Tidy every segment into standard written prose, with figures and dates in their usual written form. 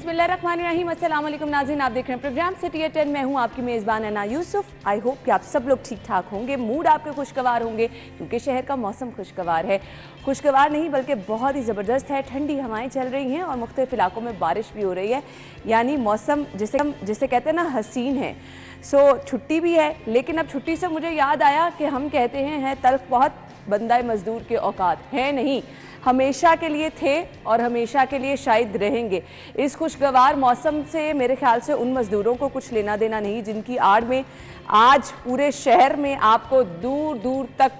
बिस्मिल्लाहिर्रहमानिर्रहीम। अस्सलाम वालेकुम नाज़रीन, आप देख रहे हैं प्रोग्राम सिटी एट 10। मैं हूं आपकी मेज़बान अना यूसुफ। आई होप कि आप सब लोग ठीक ठाक होंगे, मूड आपके खुशगवार होंगे क्योंकि शहर का मौसम खुशगवार है। खुशगवार नहीं बल्कि बहुत ही ज़बरदस्त है। ठंडी हवाएं चल रही हैं और मुख्तलिफ इलाकों में बारिश भी हो रही है, यानी मौसम जिसे कहते हैं ना हसीन है। छुट्टी भी है, लेकिन अब छुट्टी से मुझे याद आया कि हम कहते हैं तल्ख बहुत बंदा मज़दूर के औकात है नहीं, हमेशा के लिए थे और हमेशा के लिए शायद रहेंगे। इस खुशगवार मौसम से मेरे ख्याल से उन मज़दूरों को कुछ लेना देना नहीं जिनकी आड़ में आज पूरे शहर में आपको दूर दूर तक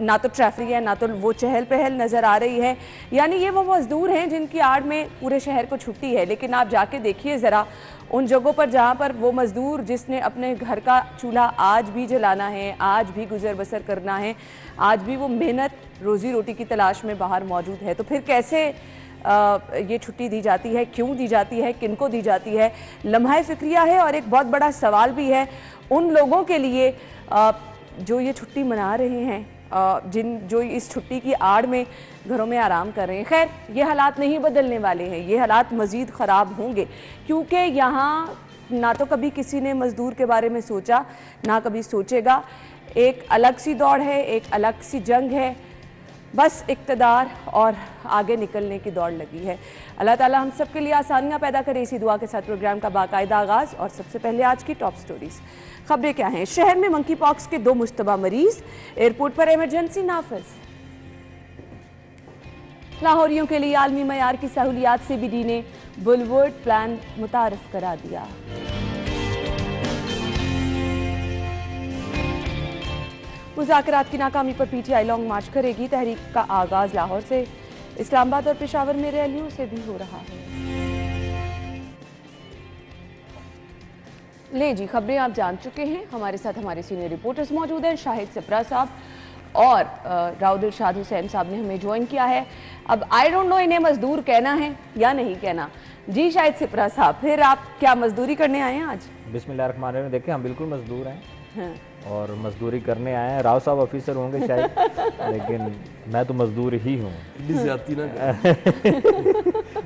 ना तो ट्रैफिक है ना तो वो चहल पहल नज़र आ रही है। यानी ये वो मज़दूर हैं जिनकी आड़ में पूरे शहर को छुट्टी है। लेकिन आप जाके देखिए ज़रा उन जगहों पर जहाँ पर वो मज़दूर जिसने अपने घर का चूल्हा आज भी जलाना है, आज भी गुजर बसर करना है, आज भी वो मेहनत रोज़ी रोटी की तलाश में बाहर मौजूद है, तो फिर कैसे ये छुट्टी दी जाती है, क्यों दी जाती है, किनको दी जाती है? लम्हा फ़िक्रिया है और एक बहुत बड़ा सवाल भी है उन लोगों के लिए जो ये छुट्टी मना रहे हैं, जो इस छुट्टी की आड़ में घरों में आराम कर रहे हैं। खैर, ये हालात नहीं बदलने वाले हैं, ये हालात मज़ीद ख़राब होंगे क्योंकि यहाँ ना तो कभी किसी ने मज़दूर के बारे में सोचा, ना कभी सोचेगा। एक अलग सी दौड़ है, एक अलग सी जंग है, बस इक़्तिदार और आगे निकलने की दौड़ लगी है। अल्लाह ताला हम सब के लिए आसानियाँ पैदा करे, इसी दुआ के साथ प्रोग्राम का बाकायदा आगाज़। और सबसे पहले आज की टॉप स्टोरीज़। खबरें क्या हैं? शहर में मंकी पॉक्स के 2 मुश्तबा मरीज, एयरपोर्ट पर इमरजेंसी नाफिज। लाहौरियों के लिए आलमी मयार की सहूलियात CBD ने बुलवर्ड प्लान मुतारफ करा दिया। मुज़ाकरात की नाकामी पर PTI लॉन्ग मार्च करेगी। तहरीक का आगाज लाहौर से, इस्लामाबाद और पेशावर में रैलियों से भी हो रहा है। ले जी, खबरें आप जान चुके हैं। हमारे साथ हमारे सीनियर रिपोर्टर्स मौजूद हैं। शाहिद सिप्रा साहब और राव दिलशाद हुसैन साहब ने हमें ज्वाइन किया है। अब आई डोंट नो इन्हें मजदूर कहना है या नहीं कहना। जी शाहिद सिप्रा साहब, फिर आप क्या मजदूरी करने आए हैं आज? बिस्मिल्लाहिर्रहमानिर्रहीम। देखिए, हम बिल्कुल मजदूर हैं। हाँ। और मजदूरी करने आए हैं। राव साहब ऑफिसर होंगे शायद, लेकिन मैं तो मजदूर ही हूँ।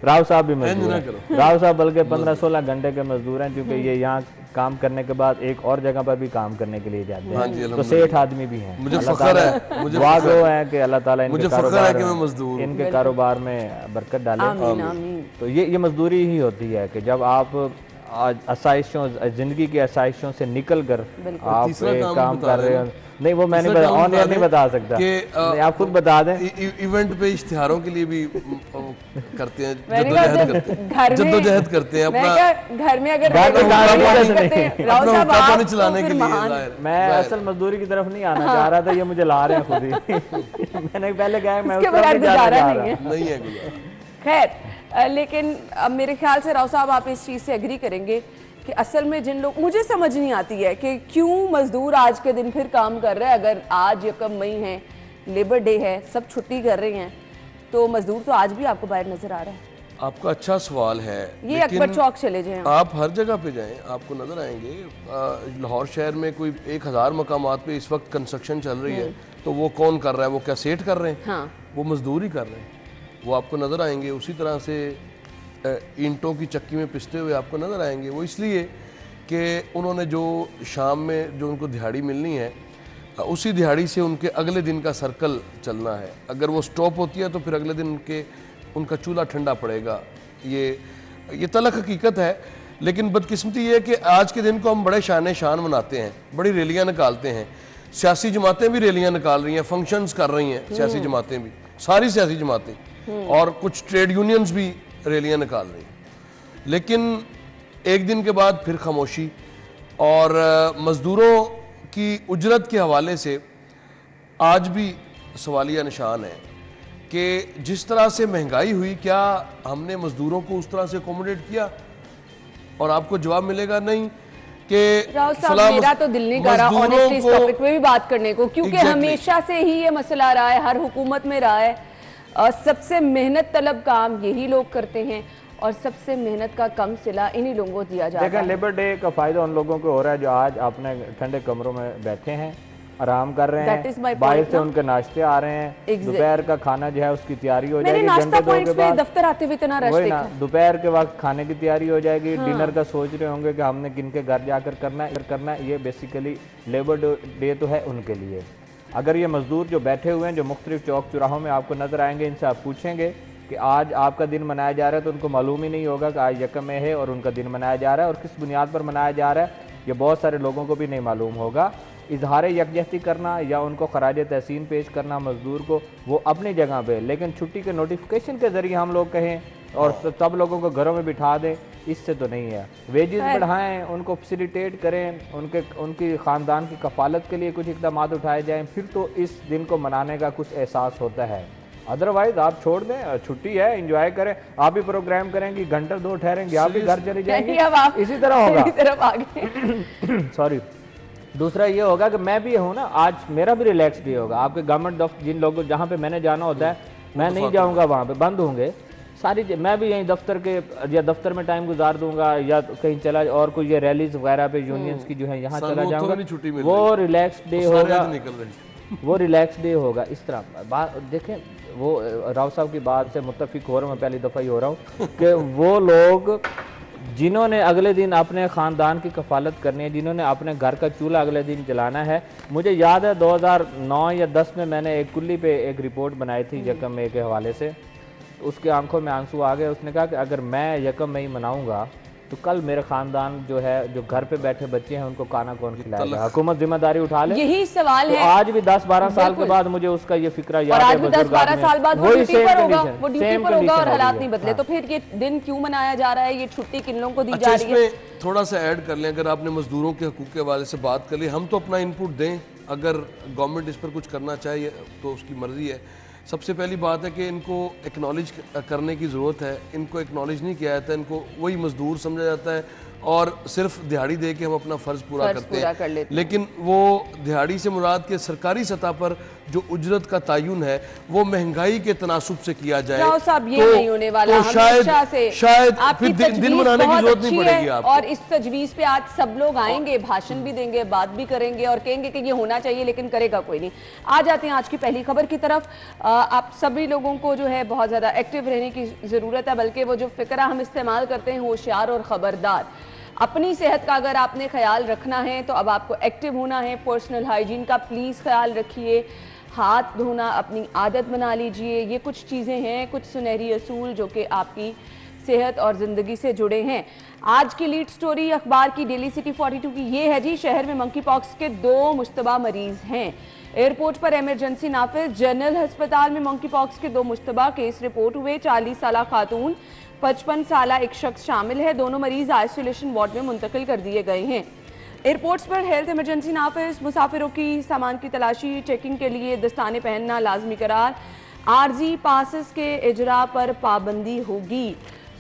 राव साहब भी मजदूर हैं। राव साहब बल्कि 15-16 घंटे के मजदूर हैं, क्योंकि ये यहाँ काम करने के बाद एक और जगह पर भी काम करने के लिए जाते हैं। तो सेठ आदमी भी हैं। मुझे फख्र है, मुझे दुआ गो है कि अल्लाह ताला इनके कारोबार में बरकत डाले। तो ये मजदूरी ही होती है कि जब आप आसाइशों, जिंदगी की आसाइशों से निकल कर आप काम कर रहे हो। नहीं, वो मैंने ऑन एयर नहीं बता सकता कि आप खुद बता दें। इवेंट पे इश्तिहारों के लिए भी करते हैं, जद्दोजहद करते हैं अपना घर में अगर पानी चलाने के लिए। मैं असल मजदूरी की तरफ नहीं आना चाह रहा था, ये मुझे ला रहे हैं खुद ही। मैंने पहले कहा मैं नहीं है। खैर, लेकिन अब मेरे ख्याल से राव साहब आप इस चीज़ से एग्री करेंगे कि असल में जिन लोग, मुझे समझ नहीं आती है कि क्यों मजदूर आज के दिन फिर काम कर रहे हैं। अगर आज 1 मई है, लेबर डे है, सब छुट्टी कर रहे हैं, तो मजदूर तो आज भी आपको बाहर नजर आ रहा है। आपका अच्छा सवाल है। ये अकबर चौक चले जाएं, आप हर जगह पे जाएं, आपको नजर आएंगे। लाहौर शहर में कोई 1000 मकामात पे इस वक्त कंस्ट्रक्शन चल रही है, तो वो कौन कर रहा है? वो क्या सेठ कर रहे हैं? हाँ। वो मजदूर ही कर रहे हैं, वो आपको नज़र आएंगे। उसी तरह से ईंटों की चक्की में पिसते हुए आपको नज़र आएंगे। वो इसलिए कि उन्होंने जो शाम में जो उनको दिहाड़ी मिलनी है, उसी दिहाड़ी से उनके अगले दिन का सर्कल चलना है। अगर वो स्टॉप होती है तो फिर अगले दिन उनका चूल्हा ठंडा पड़ेगा। ये तलख हकीकत है। लेकिन बदकिस्मती ये है कि आज के दिन को हम बड़े शान मनाते हैं, बड़ी रैलियाँ निकालते हैं। सियासी जमातें भी रैलियाँ निकाल रही हैं, फंक्शंस कर रही हैं सियासी जमातें भी, सारी सियासी जमातें, और कुछ ट्रेड यूनियंस भी रैलियाँ निकाल रही हैं। लेकिन एक दिन के बाद फिर खामोशी। और मज़दूरों की उजरत के हवाले से आज भी सवालिया निशान है कि जिस तरह से महंगाई हुई, क्या हमने मज़दूरों को उस तरह से अकोमोडेट किया? और आपको जवाब मिलेगा नहीं कि मेरा तो दिल नहीं कर रहा ऑनेस्टली इस टॉपिक पे भी बात करने को, क्योंकि हमेशा से ही ये मसला रहा है, हर हुकूमत में रहा है। सबसे मेहनत तलब काम यही लोग करते हैं और सबसे मेहनत का कम सिला इन्हीं लोगों को दिया जाता है। लेबर डे का फ़ायदा उन लोगों को हो रहा है जो आज अपने ठंडे कमरों में बैठे हैं आराम कर रहे हैं, बाहर से उनके नाश्ते आ रहे हैं, दोपहर का खाना जो है उसकी तैयारी हो जाएगी, घंटे 2 के बाद दफ्तर आते हुए इतना रश वही ना, दोपहर के वक्त खाने की तैयारी हो जाएगी, डिनर का सोच रहे होंगे कि हमने किन के घर जाकर करना है। ये बेसिकली लेबर डे तो है उनके लिए। अगर ये मजदूर जो बैठे हुए हैं, जो मुख्तलिफ चौक चौराहों में आपको नजर आएंगे, इनसे आप पूछेंगे कि आज आपका दिन मनाया जा रहा है, तो उनको मालूम ही नहीं होगा कि आज यकम है और उनका दिन मनाया जा रहा है और किस बुनियाद पर मनाया जा रहा है। ये बहुत सारे लोगों को भी नहीं मालूम होगा। इजहार यकजहती करना या उनको खराज तहसीन पेश करना मजदूर को, वो अपनी जगह पे, लेकिन छुट्टी के नोटिफिकेशन के जरिए हम लोग कहें और सब लोगों को घरों में बिठा दें, इससे तो नहीं है। वेजेस बढ़ाएं, उनको फैसिलिटेट करें, उनकी ख़ानदान की कफालत के लिए कुछ इक़दाम उठाए जाएं, फिर तो इस दिन को मनाने का कुछ एहसास होता है। अदरवाइज आप छोड़ दें, छुट्टी है, एंजॉय करें। आप भी प्रोग्राम करेंगे, घंटा 2 ठहरेंगे, आप भी घर चले जाएंगे, इसी तरह होगा। सॉरी। दूसरा ये होगा कि मैं भी हूँ ना, आज मेरा भी रिलैक्स डे होगा। आपके गवर्नमेंट दफ्तर जिन लोगों जहाँ पे मैंने जाना होता है, मैं नहीं जाऊँगा, वहाँ पे बंद होंगे सारी। मैं भी यहीं दफ्तर के या दफ्तर में टाइम गुजार दूंगा या कहीं चला, और कोई ये रैलीज वगैरह पे यूनियंस की जो है यहाँ चला जाऊँगा, वो रिलैक्स डे होगा, वो रिलैक्स डे होगा। इस तरह बात देखें, वो राव साहब की बात से मुत्तफिक हो रहा हूँ, मैं पहली दफ़ा ही हो रहा हूँ कि वो लोग जिन्होंने अगले दिन अपने ख़ानदान की कफालत करनी है, जिन्होंने अपने घर का चूल्हा अगले दिन जलाना है। मुझे याद है 2009 या 10 में मैंने एक कुल्ली पे एक रिपोर्ट बनाई थी यकम मई के हवाले से, उसके आंखों में आंसू आ गए। उसने कहा कि अगर मैं यकम मई मनाऊंगा तो कल मेरे खानदान जो है, जो घर पे बैठे बच्चे हैं, उनको खाना कौन खिलाएगा? हुकूमत जिम्मेदारी उठा ले। यही सवाल है। आज भी 10-12 साल के बाद मुझे उसका ये फिक्रा याद है। 10-12 साल बाद वो ड्यूटी पर होगा, वो ड्यूटी पर होगा और हालात नहीं बदले, तो फिर ये दिन क्यों मनाया जा रहा है? ये छुट्टी किन लोगों को दी जा रही है? थोड़ा सा ऐड कर लें, अगर आपने मजदूरों के हकूक के हवाले से बात कर ली, हम तो अपना इनपुट दें, अगर गवर्नमेंट इस पर कुछ करना चाहिए तो उसकी मर्जी है। सबसे पहली बात है कि इनको एक्नॉलेज करने की ज़रूरत है। इनको एक्नॉलेज नहीं किया जाता, इनको वही मजदूर समझा जाता है और सिर्फ दिहाड़ी दे के हम अपना फ़र्ज़ पूरा करते हैं। लेकिन वो दिहाड़ी से मुराद के सरकारी सतह पर जो उजरत का तयन है वो महंगाई के तनासुब से किया जाए साहब, ये नहीं होने वाला। तो शायद फिर दिन बनाने की जरूरत नहीं पड़ेगी आपको। और इस तजवीज़ पे आज सब लोग आएंगे, भाषण भी देंगे, बात भी करेंगे और कहेंगे कि ये होना चाहिए, लेकिन करेगा कोई नहीं। आ जाते हैं आज की पहली खबर की तरफ। आप सभी लोगों को जो है बहुत ज़्यादा एक्टिव रहने की ज़रूरत है, बल्कि वो जो फ़िक्रा हम इस्तेमाल करते हैं, होशियार और ख़बरदार। अपनी सेहत का अगर आपने ख्याल रखना है तो अब आपको एक्टिव होना है। पर्सनल हाइजीन का प्लीज़ ख्याल रखिए, हाथ धोना अपनी आदत बना लीजिए। ये कुछ चीज़ें हैं, कुछ सुनहरी असूल जो कि आपकी सेहत और ज़िंदगी से जुड़े हैं। आज की लीड स्टोरी अखबार की डेली सिटी 42 की ये है जी, शहर में मंकी पॉक्स के 2 मुश्तबा मरीज हैं। एयरपोर्ट पर इमरजेंसी नाफिज। जनरल अस्पताल में मंकी पॉक्स के 2 मुश्तबा केस रिपोर्ट हुए। 40 साला खातून, 55 साला एक शख्स शामिल है। दोनों मरीज आइसोलेशन वार्ड में मुंतकिल कर दिए गए हैं। एयरपोर्ट्स पर हेल्थ इमरजेंसी नाफिज। मुसाफिरों की सामान की तलाशी, चेकिंग के लिए दस्ताने पहनना लाजमी करार। आरजी पासेस के इजरा पर पाबंदी होगी।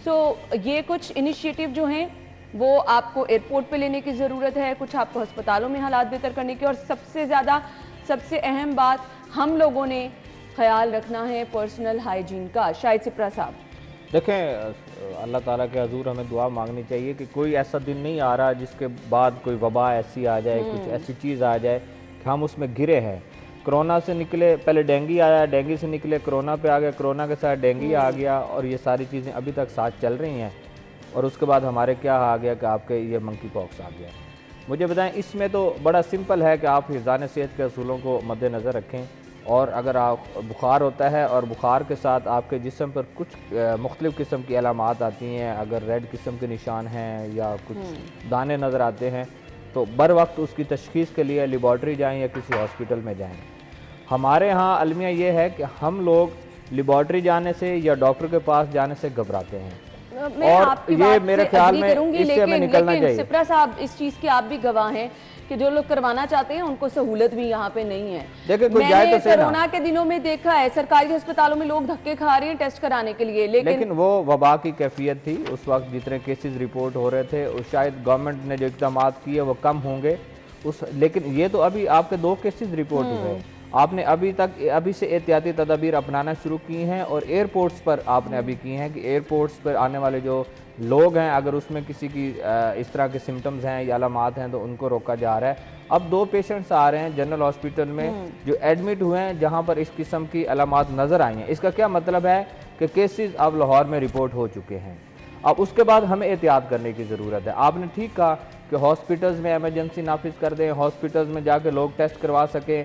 ये कुछ इनिशिएटिव जो हैं वो आपको एयरपोर्ट पे लेने की ज़रूरत है, कुछ आपको अस्पतालों में हालात बेहतर करने की, और सबसे ज़्यादा सबसे अहम बात हम लोगों ने ख्याल रखना है पर्सनल हाइजीन का। शाहिद सिप्रा साहब, देखें, अल्लाह ताला के हजूर हमें दुआ मांगनी चाहिए कि कोई ऐसा दिन नहीं आ रहा जिसके बाद कोई वबा ऐसी आ जाए, कुछ ऐसी चीज़ आ जाए कि हम उसमें गिरे हैं। कोरोना से निकले, पहले डेंगू आया, डेंगू से निकले कोरोना पे आ गया, कोरोना के साथ डेंगू आ गया, और ये सारी चीज़ें अभी तक साथ चल रही हैं। और उसके बाद हमारे क्या आ गया कि आपके ये मंकी पॉक्स आ गया। मुझे बताएं, इसमें तो बड़ा सिंपल है कि आप हिफ़्ज़ान सेहत के असूलों को मद्देनज़र रखें, और अगर आप बुखार होता है और बुखार के साथ आपके जिस्म पर कुछ मुख्तलिफ़ किस्म की अलामात आती हैं, अगर रेड किस्म के निशान हैं या कुछ दाने नज़र आते हैं, तो बर वक्त उसकी तशख़ीस के लिए लेबॉर्ट्री जाएँ या किसी हॉस्पिटल में जाएँ। हमारे यहाँ अलमिया ये है कि हम लोग लेबॉर्ट्री जाने से या डॉक्टर के पास जाने से घबराते हैं, और ये मेरे ख्याल में इससे हमें निकलना चाहिए। सिप्रा साहब, इस चीज़ के आप भी गवाह हैं कि जो लोग करवाना चाहते हैं उनको सहूलत भी यहाँ पे नहीं है। देखिए, मैंने कोरोना के दिनों में देखा है सरकारी अस्पतालों में लोग धक्के खा रहे हैं टेस्ट कराने के लिए, लेकिन वो वबा की कैफियत थी उस वक्त, जितने केसेस रिपोर्ट हो रहे थे, और शायद गवर्नमेंट ने जो इक़दाम किए वो कम होंगे उस, लेकिन ये तो अभी आपके 2 केसेस रिपोर्ट हुए, आपने अभी से एहतियाती तदाबीर अपनाना शुरू की हैं, और एयरपोर्ट्स पर आपने अभी की हैं कि एयरपोर्ट्स पर आने वाले जो लोग हैं अगर उसमें किसी की इस तरह के सिम्टम्स हैं या अलामात हैं तो उनको रोका जा रहा है। अब 2 पेशेंट्स आ रहे हैं जनरल हॉस्पिटल में जो एडमिट हुए हैं जहां पर इस किस्म की अलामात नज़र आई हैं। इसका क्या मतलब है कि केसेस अब लाहौर में रिपोर्ट हो चुके हैं। अब उसके बाद हमें एहतियात करने की ज़रूरत है। आपने ठीक कहा कि हॉस्पिटल्स में एमरजेंसी नाफिज कर दें, हॉस्पिटल्स में जाके लोग टेस्ट करवा सकें।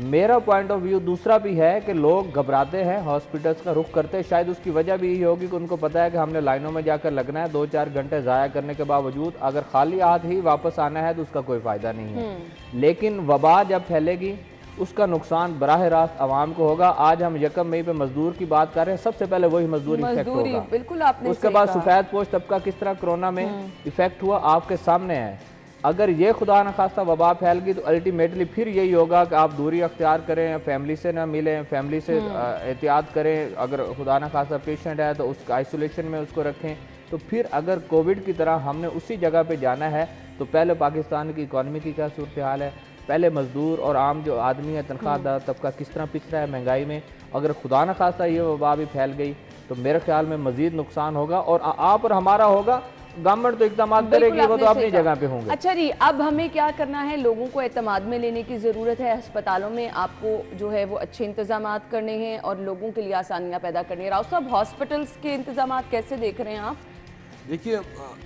मेरा पॉइंट ऑफ व्यू दूसरा भी है कि लोग घबराते हैं, हॉस्पिटल्स का रुख करते हैं। शायद उसकी वजह भी यही होगी कि उनको पता है कि हमने लाइनों में जाकर लगना है, 2-4 घंटे ज़ाया करने के बावजूद अगर खाली हाथ ही वापस आना है तो उसका कोई फ़ायदा नहीं है। लेकिन वबा जब फैलेगी उसका नुकसान बराह रास्त आवाम को होगा। आज हम 1 मई पे मजदूर की बात कर रहे हैं, सबसे पहले वही मजदूर इफेक्ट होगा। बिल्कुल आपने उसके बाद सफेद पोश तबका किस तरह कोरोना में इफेक्ट हुआ आपके सामने है। अगर ये खुदा न खास्ता वबा फैल गई तो अल्टीमेटली फिर यही होगा कि आप दूरी अख्तियार करें, फैमिली से ना मिलें, फैमिली से एहतियात करें। अगर खुदा न खास्ता पेशेंट है तो उसका आइसोलेशन में उसको रखें। तो फिर अगर कोविड की तरह हमने उसी जगह पे जाना है तो पहले पाकिस्तान की इकॉनमी की क्या सूरत हाल है, पहले मजदूर और आम जो आदमी है तनख्वाहदार तबका किस तरह पिछड़ा है महंगाई में। अगर खुदा न खास्ता ये वबा भी फैल गई तो मेरे ख्याल में मजीद नुकसान होगा और आप और हमारा होगा। गवर्नमेंट तो इक़दाम करेगी, वो तो अपनी जगह पे होंगे। अच्छा जी, अब हमें क्या करना है? लोगों को एतमाद में लेने की ज़रूरत है। अस्पतालों में आपको जो है वो अच्छे इंतजाम करने हैं और लोगों के लिए आसानियाँ पैदा करनी है। राव साहब, हॉस्पिटल्स के इंतजाम कैसे देख रहे हैं आप? देखिए,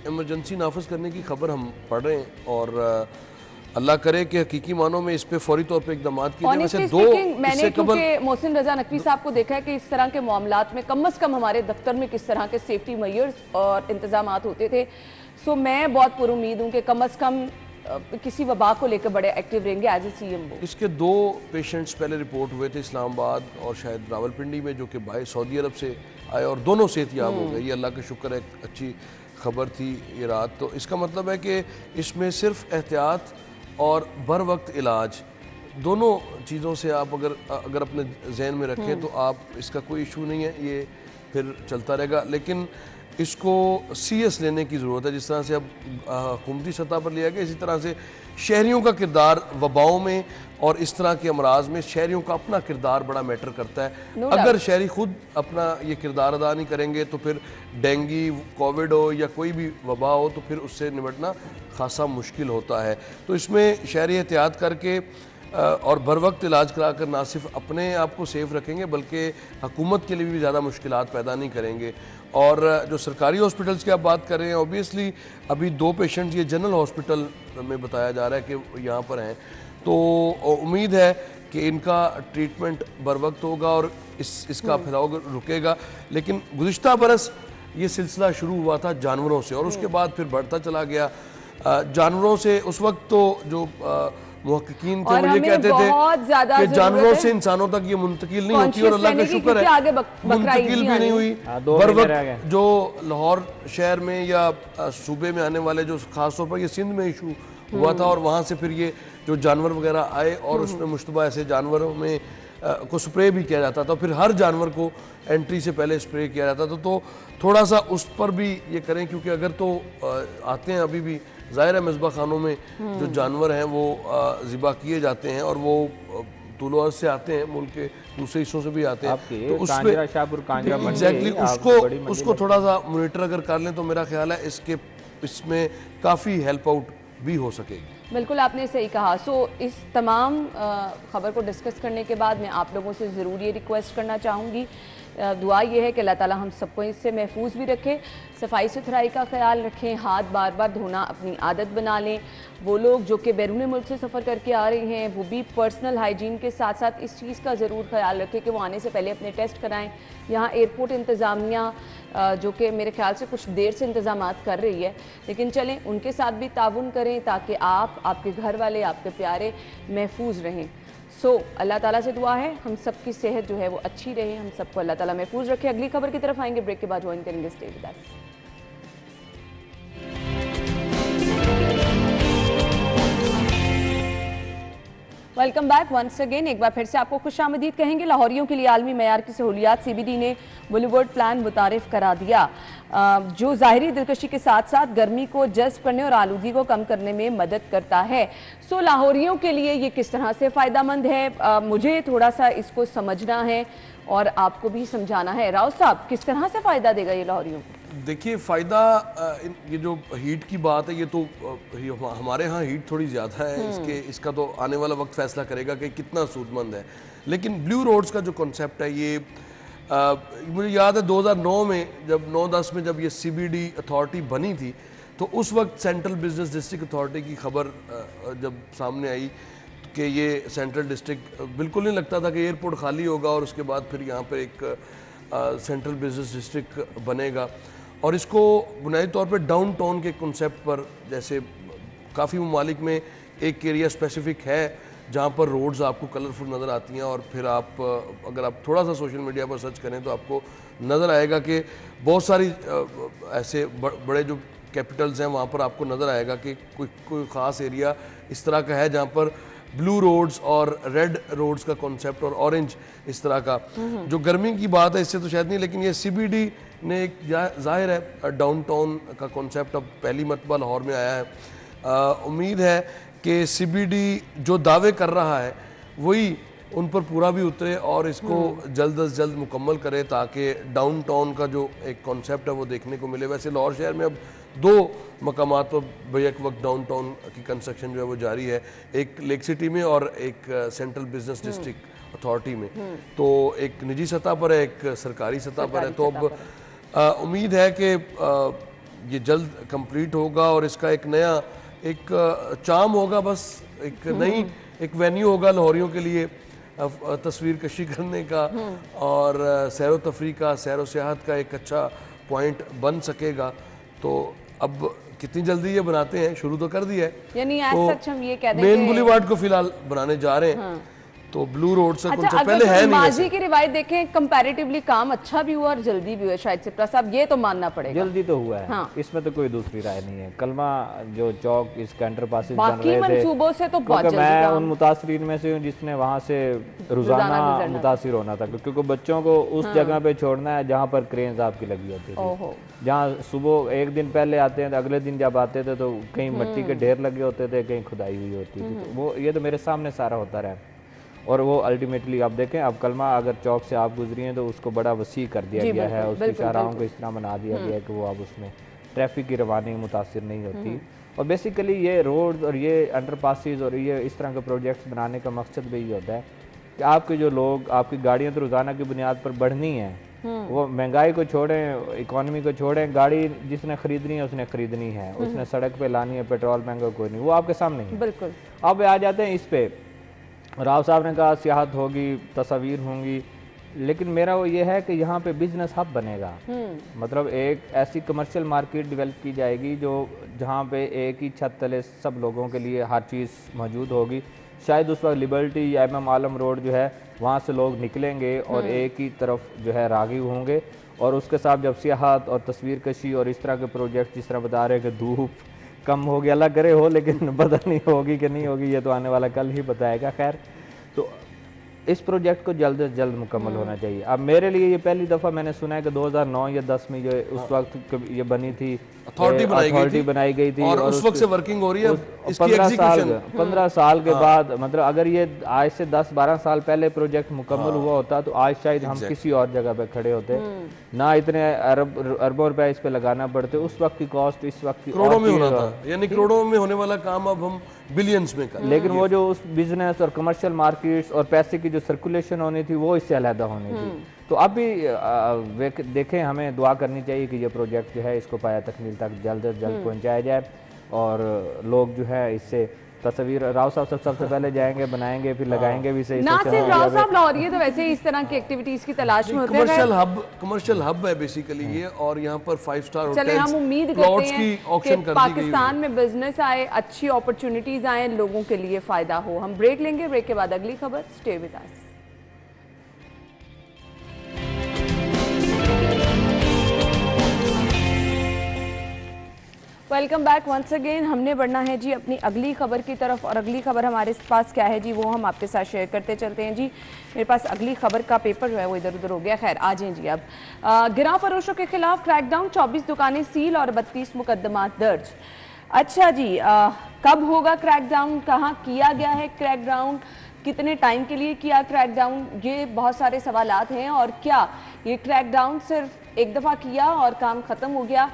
इमरजेंसी नाफिज करने की खबर हम पढ़ रहे हैं और अल्लाह करे कि हकीकी मानों में इस पे फौरी तौर पे इकदाम किए। मैंने क्योंकि मोहसिन रजा नकवी साहब को देखा है कि इस तरह के मामलात में कम से कम हमारे दफ्तर में किस तरह के सेफ्टी मेजर्स और इंतजाम होते थे। सो मैं बहुत पुरुमीद हूँ कि कम से कम किसी वबा को लेकर बड़े एक्टिव रहेंगे एज ए CM। इसके 2 पेशेंट्स पहले रिपोर्ट हुए थे इस्लामाबाद और शायद रावलपिंडी में, जो कि बाहर सऊदी अरब से आए और दोनों सेहतयाब हो गए। ये अल्लाह का शुक्र है, अच्छी खबर थी ये रात। तो इसका मतलब है कि इसमें सिर्फ एहतियात और बर वक्त इलाज, दोनों चीज़ों से आप अगर अपने जहन में रखें तो आप इसका कोई इशू नहीं है, ये फिर चलता रहेगा। लेकिन इसको सीरियस लेने की ज़रूरत है। जिस तरह से अब हुकूमती सतह पर लिया गया, इसी तरह से शहरियों का किरदार वबाओं में और इस तरह के अमराज में शहरियों का अपना किरदार बड़ा मैटर करता है। अगर शहरी खुद अपना ये किरदार अदा नहीं करेंगे तो फिर डेंगू, कोविड हो या कोई भी वबा हो तो फिर उससे निपटना खासा मुश्किल होता है। तो इसमें शहरी एहतियात करके और बर वक्त इलाज कराकर ना सिर्फ अपने आप को सेफ रखेंगे बल्कि हुकूमत के लिए भी ज़्यादा मुश्किलात पैदा नहीं करेंगे। और जो सरकारी हॉस्पिटल्स की आप बात कर रहे हैं, ऑब्वियसली अभी 2 पेशेंट्स ये जनरल हॉस्पिटल में बताया जा रहा है कि यहाँ पर हैं, तो उम्मीद है कि इनका ट्रीटमेंट बर वक्त होगा और इसका फैलाव रुकेगा। लेकिन गुज़िश्ता बरस ये सिलसिला शुरू हुआ था जानवरों से और उसके बाद फिर बढ़ता चला गया। जानवरों से उस वक्त तो जो मुहक्किकीन थे वो ये कहते थे कि जानवरों से इंसानों तक ये मुंतकिल नहीं होती और अल्लाह का शुक्र है मुंतकिल भी नहीं हुई। बर वक्त जो लाहौर शहर में या सूबे में आने वाले जो खासतौर पर ये सिंध में इशू हुआ था और वहाँ से फिर ये जो जानवर वगैरह आए और उसमें मुश्तबा ऐसे जानवरों में को स्प्रे भी किया जाता था। फिर हर जानवर को एंट्री से पहले स्प्रे किया जाता था। तो थोड़ा सा उस पर भी ये करें, क्योंकि अगर तो आते हैं अभी भी ज़ाहिर है मिसबा खानों में जो जानवर हैं वो ज़िबा किए जाते हैं और वो तूलो अर्ज़ से आते हैं, मुल्क के दूसरे हिस्सों से भी आते हैं। तो उस पे एग्जैक्टली उसको थोड़ा सा मोनिटर अगर कर लें तो मेरा ख्याल है इसमें काफ़ी हेल्प आउट भी हो सकेगी। बिल्कुल आपने सही कहा। सो इस तमाम ख़बर को डिस्कस करने के बाद मैं आप लोगों से ज़रूर ये रिक्वेस्ट करना चाहूँगी, दुआ ये है कि अल्लाह ताला हम सबको इससे महफूज भी रखे, सफाई सुथराई का ख्याल रखें, हाथ बार बार धोना अपनी आदत बना लें। वो लोग जो कि बैरून मुल्क से सफ़र करके आ रहे हैं वो भी पर्सनल हाइजीन के साथ साथ इस चीज़ का ज़रूर ख्याल रखें कि वो आने से पहले अपने टेस्ट कराएं। यहाँ एयरपोर्ट इंतज़ामिया जो कि मेरे ख्याल से कुछ देर से इंतज़ाम कर रही है, लेकिन चलें उनके साथ भी ताउन करें ताकि आप, आपके घर वाले, आपके प्यारे महफूज रहें। अल्लाह ताला से दुआ है हम सब की सेहत जो है वो अच्छी रहे, हम सबको अल्लाह ताला महफूज रखे। अगली खबर की तरफ आएंगे, ब्रेक के बाद ज्वाइन करेंगे। Stay with us. Welcome back once again. एक बार फिर से आपको खुशामदीद कहेंगे। लाहौरियों के लिए आलमी मयार की सहूलियात सीबीडी ने बुलेवर्ड प्लान मुतारिफ करा दिया, जो ज़ाहिरी दिलकशी के साथ साथ गर्मी को जज्ब करने और आलूगी को कम करने में मदद करता है। सो लाहौरियों के लिए ये किस तरह से फ़ायदेमंद है, मुझे थोड़ा सा इसको समझना है और आपको भी समझाना है। राव साहब, किस तरह से फ़ायदा देगा ये लाहौरियों को? देखिए फ़ायदा, ये जो हीट की बात है, ये तो हमारे यहाँ हीट थोड़ी ज़्यादा है, इसका तो आने वाला वक्त फैसला करेगा कि कितना सूदमंद है। लेकिन ब्लू रोड्स का जो कॉन्सेप्ट है, ये मुझे याद है 2009 में जब 9-10 में जब ये सीबीडी अथॉरिटी बनी थी, तो उस वक्त सेंट्रल बिजनेस डिस्ट्रिक्ट अथॉरिटी की खबर जब सामने आई कि ये सेंट्रल डिस्ट्रिक्ट, बिल्कुल नहीं लगता था कि एयरपोर्ट खाली होगा और उसके बाद फिर यहाँ पर एक सेंट्रल बिजनेस डिस्ट्रिक्ट बनेगा। और इसको बुनियादी तौर पे डाउन टाउन के कॉन्सेप्ट पर, जैसे काफ़ी ममालिक में एक एरिया स्पेसिफिक है जहाँ पर रोड्स आपको कलरफुल नज़र आती हैं, और फिर आप अगर आप थोड़ा सा सोशल मीडिया पर सर्च करें तो आपको नज़र आएगा कि बहुत सारी ऐसे बड़े जो कैपिटल्स हैं वहाँ पर आपको नज़र आएगा कि कोई ख़ास एरिया इस तरह का है जहाँ पर ब्लू रोड्स और रेड रोड्स का कॉन्सेप्ट और ऑरेंज इस तरह का। जो गर्मी की बात है इससे तो शायद नहीं, लेकिन ये सीबीडी ने एक जाहिर है डाउनटाउन का कॉन्सेप्ट अब पहली मरतबा लाहौर में आया है। उम्मीद है कि सीबीडी जो दावे कर रहा है वही उन पर पूरा भी उतरे और इसको जल्द अज जल्द मुकम्मल करे, ताकि डाउनटाउन का जो एक कॉन्सेप्ट है वो देखने को मिले। वैसे लाहौर शहर में अब 2 मकामात पर बैक वक्त डाउनटाउन की कंस्ट्रक्शन जो है वो जारी है, एक लेक सिटी में और एक सेंट्रल बिजनेस डिस्ट्रिक्ट अथॉरिटी में। तो एक निजी सतह पर है, एक सरकारी सतह पर है। तो अब उम्मीद है कि ये जल्द कंप्लीट होगा और इसका एक नया एक चार्म होगा, बस एक नई एक वेन्यू होगा लाहौरियों के लिए तस्वीर कशी करने का और सैर तफरी का, सैर व सियाहत का एक अच्छा पॉइंट बन सकेगा। तो अब कितनी जल्दी ये बनाते हैं, शुरू तो कर दिया है, यानी तो सच हम ये कह दें मेन बुलेवार्ड को फिलहाल बनाने जा रहे हैं। तो ब्लू रोड से अच्छा, पहले है नहीं। माजी की रिवायत देखें, कंपैरेटिवली काम अच्छा भी हुआ और जल्दी भी हुआ, शायद सिप्रा साहब ये तो मानना पड़ेगा। जल्दी तो हुआ है, हाँ। इसमें तो कोई दूसरी राय नहीं है। कलमा जो चौक इसका अंडरपासेस बन बाकी रहे थे, मंसूबों से तो बहुत जल्दी मैं काम। उन मुतासरीन में से हूँ जिसने वहाँ से रोजाना मुतासिर होना था, क्योंकि बच्चों को उस जगह पे छोड़ना है जहाँ पर क्रेन्स आपकी लगी होती थी, जहाँ सुबह एक दिन पहले आते हैं तो अगले दिन जब आते थे तो कहीं मिट्टी के ढेर लगे होते थे, कहीं खुदाई हुई होती थी। तो वो ये तो मेरे सामने सारा होता रहा, और वो अल्टीमेटली आप देखें, अब कलमा अगर चौक से आप गुजरी हैं तो उसको बड़ा वसी कर दिया गया है, उसकी शाहराहों को इस तरह बना दिया गया है कि वो अब उसमें ट्रैफिक की रवानी मुतासिर नहीं होती। और बेसिकली ये रोड और ये अंडरपासेस और ये इस तरह के प्रोजेक्ट्स बनाने का मकसद भी ये होता है कि आपके जो लोग, आपकी गाड़ियाँ तो रोज़ाना की बुनियाद पर बढ़नी है, वो महंगाई को छोड़ें, इकोनॉमी को छोड़ें, गाड़ी जिसने खरीदनी है उसने खरीदनी है, उसने सड़क पे लानी है, पेट्रोल महंगा कोई नहीं, वो आपके सामने ही। बिल्कुल। अब आ जाते हैं इस पे, राव साहब ने कहा सियाहत होगी, तस्वीर होंगी, लेकिन मेरा वो ये है कि यहाँ पे बिजनेस हब बनेगा। मतलब एक ऐसी कमर्शियल मार्केट डेवलप की जाएगी जो जहाँ पे एक ही छत तले सब लोगों के लिए हर चीज़ मौजूद होगी। शायद उस वक्त लिबर्टी या इमाम आलम रोड जो है वहाँ से लोग निकलेंगे और एक ही तरफ जो है राग़िब होंगे, और उसके साथ जब सियाहत और तस्वीर कशी और इस तरह के प्रोजेक्ट जिस तरह बता रहे हैं कि धूप कम होगी, अल्लाह करे हो, लेकिन पता नहीं होगी कि नहीं होगी, ये तो आने वाला कल ही बताएगा। खैर, तो इस प्रोजेक्ट को जल्द से जल्द मुकम्मल होना चाहिए। अब मेरे लिए ये पहली दफ़ा मैंने सुना है कि 2009 या 10 में ये उस वक्त ये बनी थी, अथॉरिटी बनाई गई थी और उस वक्त से वर्किंग हो रही है। 15 साल के बाद, मतलब अगर ये आज से 10-12 साल पहले प्रोजेक्ट मुकम्मल हुआ होता तो आज शायद हम किसी और जगह पे खड़े होते, ना इतने अरबों रुपए इस पे लगाना पड़ते। उस वक्त की कॉस्ट इस वक्त करोड़ों में होना था, यानी करोड़ों में होने वाला काम अब हम बिलियंस में कर। लेकिन वो जो उस बिजनेस और कमर्शियल मार्केट्स और पैसे की जो सर्कुलेशन होनी थी वो इससे अलहदा होनी थी। तो अब भी देखें, हमें दुआ करनी चाहिए कि ये प्रोजेक्ट जो है इसको पाया तकमील तक जल्द से जल्द पहुंचाया जाए और लोग जो है इससे तस्वीर, राव साहब सबसे पहले जाएंगे, बनाएंगे, फिर लगाएंगे भी सही। ना सिर्फ राव साहब लाहौरिये तो वैसे इस तरह की एक्टिविटीज की तलाश में होते हैं। कमर्शियल हब है बेसिकली ये, और यहाँ पर 5 स्टार होटल्स, चले हम उम्मीद करते हैं कि पाकिस्तान में बिजनेस आए, अच्छी अपॉर्चुनिटीज आए, लोगों के लिए फायदा हो। हम ब्रेक लेंगे, ब्रेक के बाद अगली खबर। Stay with us. Welcome back once again. हमने बढ़ना है जी अपनी अगली खबर की तरफ, और अगली खबर हमारे पास क्या है जी वो हम आपके साथ शेयर करते चलते हैं जी। मेरे पास अगली खबर का पेपर जो है वो इधर उधर हो गया। खैर आ जाएं जी। अब गिराव फरोशों के खिलाफ क्रैकडाउन, 24 दुकानें सील और 32 मुकदमा दर्ज। अच्छा जी, कब होगा क्रैकडाउन, कहाँ किया गया है क्रैकडाउन, कितने टाइम के लिए किया क्रैकडाउन, ये बहुत सारे सवालात हैं। और क्या ये क्रैकडाउन सिर्फ एक दफ़ा किया और काम ख़त्म हो गया,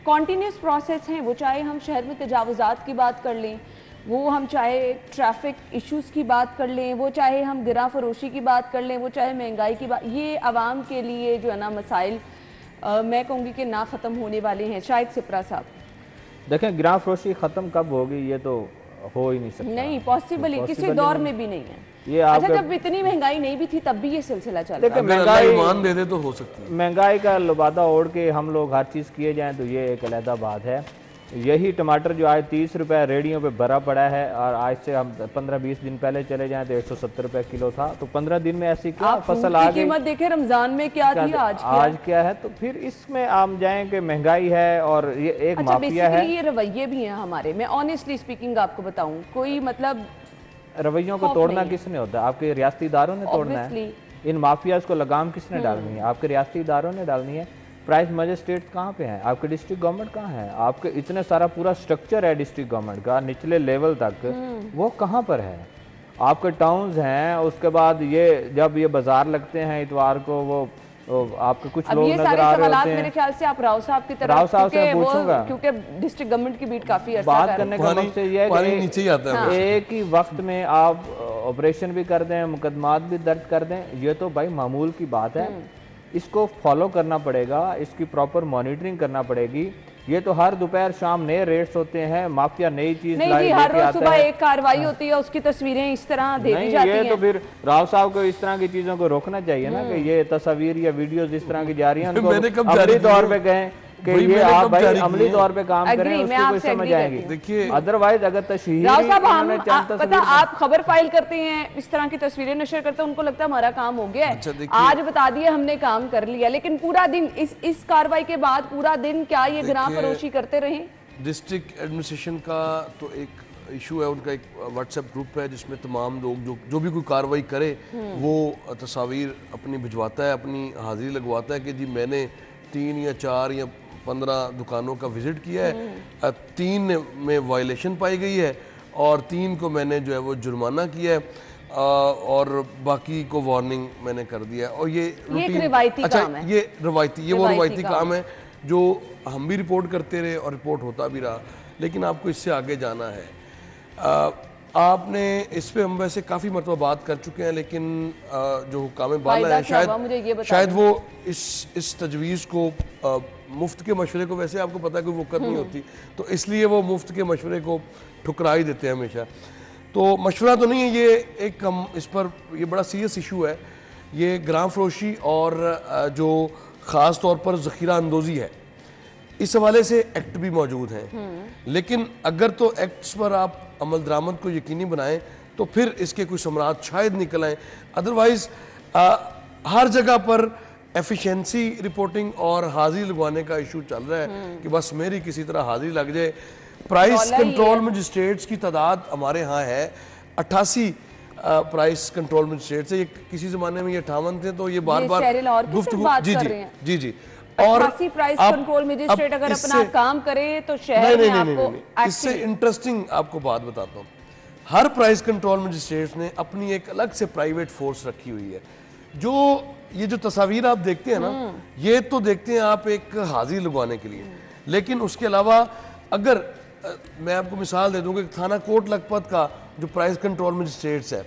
कॉन्टीन्यूस प्रोसेस हैं, वो चाहे हम शहर में तजावुज़ात की बात कर लें, वो हम चाहे ट्रैफिक इश्यूज़ की बात कर लें, वो चाहे हम गिरा फरोशी की बात कर लें, वो चाहे महंगाई की बात, ये आवाम के लिए जो है ना मसाइल मैं कहूँगी कि ना ख़त्म होने वाले हैं। शायद सिप्रा साहब देखें, गिरा फरोशी ख़त्म कब होगी ये तो हो ही नहीं सकता, नहीं पॉसिबल ही, किसी दौर में भी नहीं है ये। अच्छा, जब इतनी महंगाई नहीं भी थी तब भी ये सिलसिला चल रहा है। महंगाई मान दे दे तो हो सकती है। महंगाई का लबादा ओढ़ के हम लोग हर चीज़ किए जाएं तो ये एक अलहदा बात है। यही टमाटर जो आज 30 रुपए रेडियो पे भरा पड़ा है, और आज से हम 15-20 दिन पहले चले जाएं तो 170 रुपए किलो था। तो 15 दिन में ऐसी क्या फसल आ गई। कीमत देखे रमजान में क्या थी, आज क्या है। तो फिर इसमें हम जाएं कि महंगाई है और ये एक माफिया है। ये रवैये भी हैं हमारे, मैं ऑनेस्टली स्पीकिंग आपको बताऊं, कोई मतलब रवैयों को तोड़ना किसने होता है, आपके रियासती इदारों ने तोड़ना है। इन माफियाज को लगाम किसने डालनी है, आपके रियासती इदारों ने डालनी है। प्राइस मजिस्ट्रेट कहाँ पे हैं, आपके डिस्ट्रिक्ट गवर्नमेंट कहाँ है, आपके इतने सारा पूरा स्ट्रक्चर है डिस्ट्रिक्ट गवर्नमेंट का निचले लेवल तक, वो कहाँ पर है। आपके टाउन्स हैं, उसके बाद ये जब ये बाजार लगते हैं इतवार को, वो आपके कुछ लोग नजर आ रहे होते हैं। मेरे ख्याल से आप राव साहब की तरफ, राव साहब से पूछूंगा, क्योंकि डिस्ट्रिक्ट गवर्नमेंट की बीट काफी बात करने का मकसद ये है कि नीचे ही आता है। एक ही वक्त में आप ऑपरेशन भी कर दें, मुकदमात भी दर्ज कर दें, ये तो भाई मामूल की बात है। इसको फॉलो करना पड़ेगा, इसकी प्रॉपर मॉनिटरिंग करना पड़ेगी। ये तो हर दोपहर शाम नए रेट्स होते हैं, माफिया नई चीज नहीं, हर रोज सुबह एक कार्रवाई होती है, उसकी तस्वीरें इस तरह दे दी जाती हैं। ये तो फिर राव साहब को इस तरह की चीजों को रोकना चाहिए ना, कि ये तस्वीर या वीडियोस इस तरह की जा रही हैं, उनको अमली तौर पे कहें कि ये आप भाई अमली तौर पे काम करें, उसकी कोई समझ आएगी। देखिए, अदरवाइज अगर तशहीर पता आप खबर फाइल करते हैं, इस तरह की तस्वीरें नशर करते हैं, उनको लगता है हमारा काम हो गया है, आज बता दिया हमने काम कर लिया, लेकिन पूरा दिन इस कार्रवाई के बाद पूरा दिन क्या ये गिरा फरोशी करते रहे। डिस्ट्रिक्ट एडमिनिस्ट्रेशन का तो एक इशू है, उनका एक व्हाट्सएप ग्रुप है जिसमें तमाम लोग जो भी कोई कार्रवाई करे वो तस्वीर अपनी भिजवाता है, अपनी हाजिरी लगवाता है कि जी मैंने 3 या 4 या 15 दुकानों का विजिट किया है, 3 में वायलेशन पाई गई है और 3 को मैंने जो है वो जुर्माना किया है, और बाकी को वार्निंग मैंने कर दिया है। और ये रूटीन, रिवायती काम है। ये रवायती काम है जो हम भी रिपोर्ट करते रहे और रिपोर्ट होता भी रहा, लेकिन आपको इससे आगे जाना है। आपने इस पे हम वैसे काफ़ी मरतबा बात कर चुके हैं, लेकिन जो हुकाम बाला है शायद वो इस तजवीज़ को मुफ्त के मशवरे को, वैसे आपको पता है कोई वक़्त नहीं होती, तो इसलिए वो मुफ्त के मशवरे को ठुकरा ही देते हैं हमेशा। तो मशवरा तो नहीं है ये, एक हम इस पर ये बड़ा सीरियस इशू है, ये गिराव फरोशी और जो ख़ास तौर पर ज़ख़ीरा अंदोज़ी है, इस हवाले से एक्ट भी मौजूद हैं, लेकिन अगर तो एक्ट्स पर आप अमल दरामद को यकीनी बनाएं तो फिर इसके कुछ समरात शायद निकल आए। अदरवाइज हर जगह पर एफिशिएंसी रिपोर्टिंग और हाजिरी लगवाने का इशू चल रहा है कि बस मेरी किसी तरह हाजिरी लग जाए। प्राइस कंट्रोल मजिस्ट्रेट्स की तादाद हमारे यहाँ है 88 प्राइस कंट्रोल मजिस्ट्रेट्स है। ये किसी ज़माने में ये 58 थे, तो ये बार बार गुफ्तगू जी और प्राइस कंट्रोल मजिस्ट्रेट अगर अपना काम करे तो शहर में आपको इससे इंटरेस्टिंग आपको बात बताता हूँ। हर प्राइस कंट्रोल मजिस्ट्रेट ने अपनी एक अलग से प्राइवेट फोर्स रखी हुई है। जो ये जो तस्वीर आप देखते हैं ना, ये तो देखते हैं आप एक हाजिरी लगवाने के लिए, लेकिन उसके अलावा अगर मैं आपको मिसाल दे दूँ कि थाना कोट लखपत का जो प्राइस कंट्रोल मजिस्ट्रेट्स है,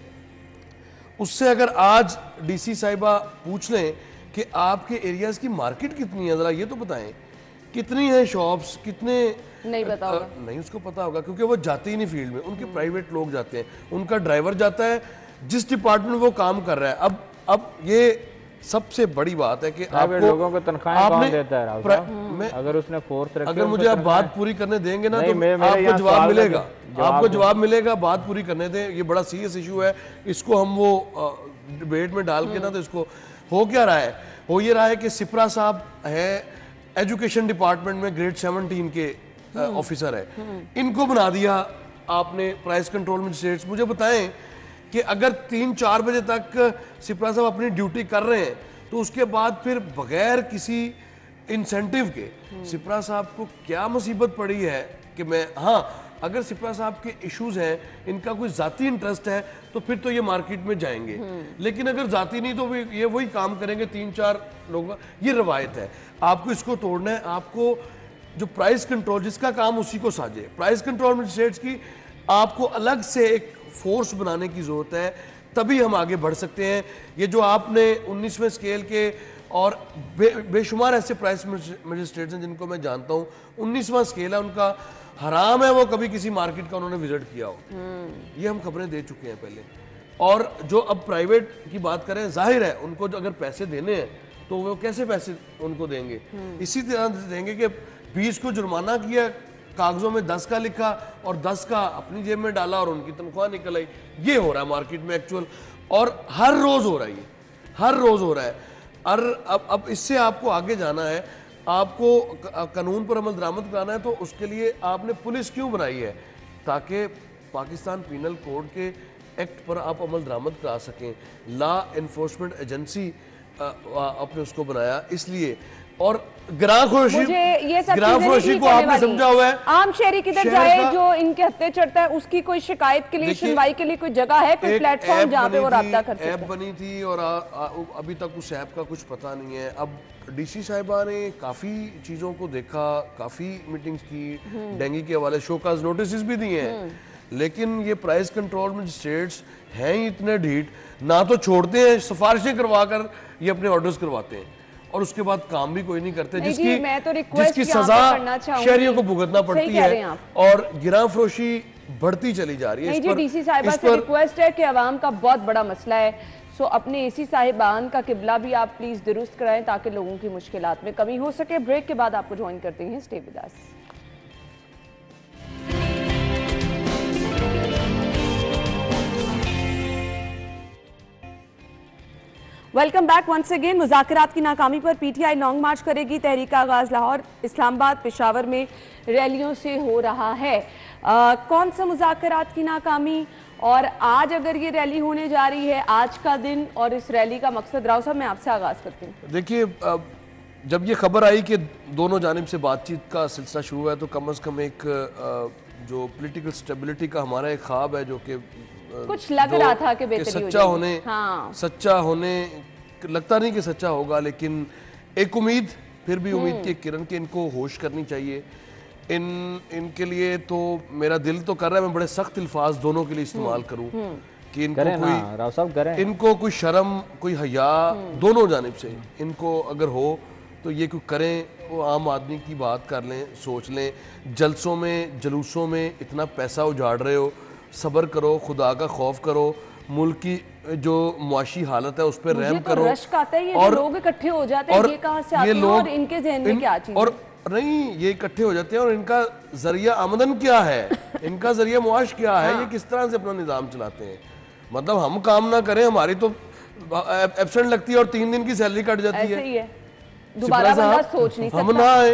उससे अगर आज DC साहिबा पूछ लें कि आपके एरियाज की मार्केट कितनी है, जरा ये तो बताएं, कितनी है शॉप्स, कितने नहीं पता होगा, नहीं उसको पता होगा क्योंकि वो जाते ही नहीं फील्ड में, उनके प्राइवेट लोग जाते हैं, उनका ड्राइवर जाता है जिस डिपार्टमेंट वो काम कर रहा है। अब ये सबसे बड़ी बात है कि आपको लोगों को तनख्वाहें कौन देता है, अगर उसने फोर्स रखी, अगर मुझे आप बात पूरी करने देंगे ना तो आपको जवाब मिलेगा, आपको जवाब मिलेगा, बात पूरी करने दें। ये बड़ा सीरियस इशू है, इसको हम वो डिबेट में डाल के ना, तो इसको हो क्या रहा है, हो ये रहा है कि सिप्रा साहब है एजुकेशन डिपार्टमेंट में ग्रेड 17 के ऑफिसर है, इनको बना दिया आपने प्राइस कंट्रोल मजिस्ट्रेट्स। मुझे बताएं कि अगर 3-4 बजे तक सिपरा साहब अपनी ड्यूटी कर रहे हैं तो उसके बाद फिर बगैर किसी इंसेंटिव के सिपरा साहब को क्या मुसीबत पड़ी है कि मैं, हाँ अगर सिपरा साहब के इश्यूज हैं, इनका कोई जाती इंटरेस्ट है तो फिर तो ये मार्केट में जाएंगे, लेकिन अगर जाती नहीं तो ये वही काम करेंगे 3-4 लोग। ये रवायत है, आपको इसको तोड़ना है। आपको जो प्राइस कंट्रोल, जिसका काम उसी को साझे, प्राइस कंट्रोल मजिस्ट्रेट्स की आपको अलग से एक फोर्स बनाने की जरूरत है, तभी हम आगे बढ़ सकते हैं। ये जो आपने 19वें स्केल के और बेशुमार ऐसे प्राइस मजिस्ट्रेट्स हैं जिनको मैं जानता हूँ, 19वां स्केल है उनका, हराम है वो कभी किसी मार्केट का उन्होंने विजिट किया हो। ये हम खबरें दे चुके हैं पहले। और जो अब प्राइवेट की बात करें, जाहिर है उनको जो अगर पैसे देने हैं तो वो कैसे पैसे उनको देंगे, इसी तरह देंगे कि 20 को जुर्माना किया, कागजों में 10 का लिखा और 10 का अपनी जेब में डाला और उनकी तनख्वाह निकल आई। ये हो रहा है मार्केट में एक्चुअल, और हर रोज हो रहा है, ये हर रोज हो रहा है। और अब इससे आपको आगे जाना है, आपको कानून पर अमल दरामद कराना है, तो उसके लिए आपने पुलिस क्यों बनाई है, ताकि पाकिस्तान पीनल कोड के एक्ट पर आप अमल दरामद करा सकें। लॉ एनफोर्समेंट एजेंसी आपने उसको बनाया इसलिए। और ग्राहकोशी को आपने समझा हुआ है, आम शहरी किधर जाए जो इनके हत्थे चढ़ता है, उसकी कोई शिकायत के लिए, सुनवाई के लिए कोई जगह है, कोई प्लेटफॉर्म जहाँ पे वो राब्ता कर सकते हैं? ऐप बनी थी और अभी तक उस ऐप का कुछ पता नहीं है। अब डीसी साहिबा ने काफी चीजों को देखा, काफी मीटिंग्स की, डेंगू के हवाले शोकाज नोटिस भी दिए हैं, लेकिन ये प्राइस कंट्रोल मजिस्ट्रेट्स हैं ही इतने ढीठ, ना तो छोड़ते हैं, सिफारिशें करवा कर ये अपने ऑर्डर्स करवाते हैं और उसके बाद काम भी कोई नहीं करते, जिसकी सजा शहरियों को भुगतना पड़ती है और गिरा फरोशी बढ़ती चली जा रही है। जी डीसी साहिबा से रिक्वेस्ट है कि अवाम का बहुत बड़ा मसला है, सो अपने एसी साहिबान का किबला भी आप प्लीज दुरुस्त कराएं ताकि लोगों की मुश्किलात में कमी हो सके। ब्रेक के बाद आपको ज्वाइन करते हैं, stay with us. Welcome back once again. मुज़ाकरात की नाकामी पर पीटीआई लॉन्ग मार्च करेगी। तहरीक का आगाज लाहौर, इस्लामाबाद, पेशावर में रैलियों से हो रहा है। कौन सा मुज़ाकरात की नाकामी, और आज अगर ये रैली होने जा रही है, आज का दिन और इस रैली का मकसद, राव साहब मैं आपसे आगाज करती हूँ। देखिए, जब ये खबर आई कि दोनों जानिब से बातचीत का सिलसिला शुरू हुआ है, तो कम से कम एक जो पॉलिटिकल स्टेबिलिटी का हमारा एक ख्वाब है, जो कि कुछ लग रहा था कि बेहतरी सच्चा होने, हाँ। सच्चा होने लगता नहीं कि सच्चा होगा, लेकिन एक उम्मीद, फिर भी उम्मीद की किरण के इनको होश करनी चाहिए। इनके लिए तो मेरा दिल तो कर रहा है मैं बड़े सख्त अल्फाज दोनों के लिए इस्तेमाल करूं कि इनको कोई शर्म, कोई हया दोनों जानिब से इनको अगर हो तो ये कोई करें, वो आम आदमी की बात कर लें, सोच लें। जलसों में, जुलूसों में इतना पैसा उजाड़ रहे हो, सब्र करो, खुदा का खौफ करो, मुल्क की जो मुआशी हालत है उस पर रहम करो। रश्क आता है, ये लोग इकट्ठे हो जाते हैं, ये कहां से आते हैं और इनके ज़हन में क्या चीज़ है? और नहीं, ये इकट्ठे हो जाते हैं और इनका जरिया आमदन क्या है, इनका जरिया मुआश क्या है, ये किस तरह से अपना निजाम चलाते हैं। मतलब हम काम ना करें, हमारी तो एब्सेंट लगती है और 3 दिन की सैलरी कट जाती है, दोबारा बंदा सोच नहीं सकता। हम ना आए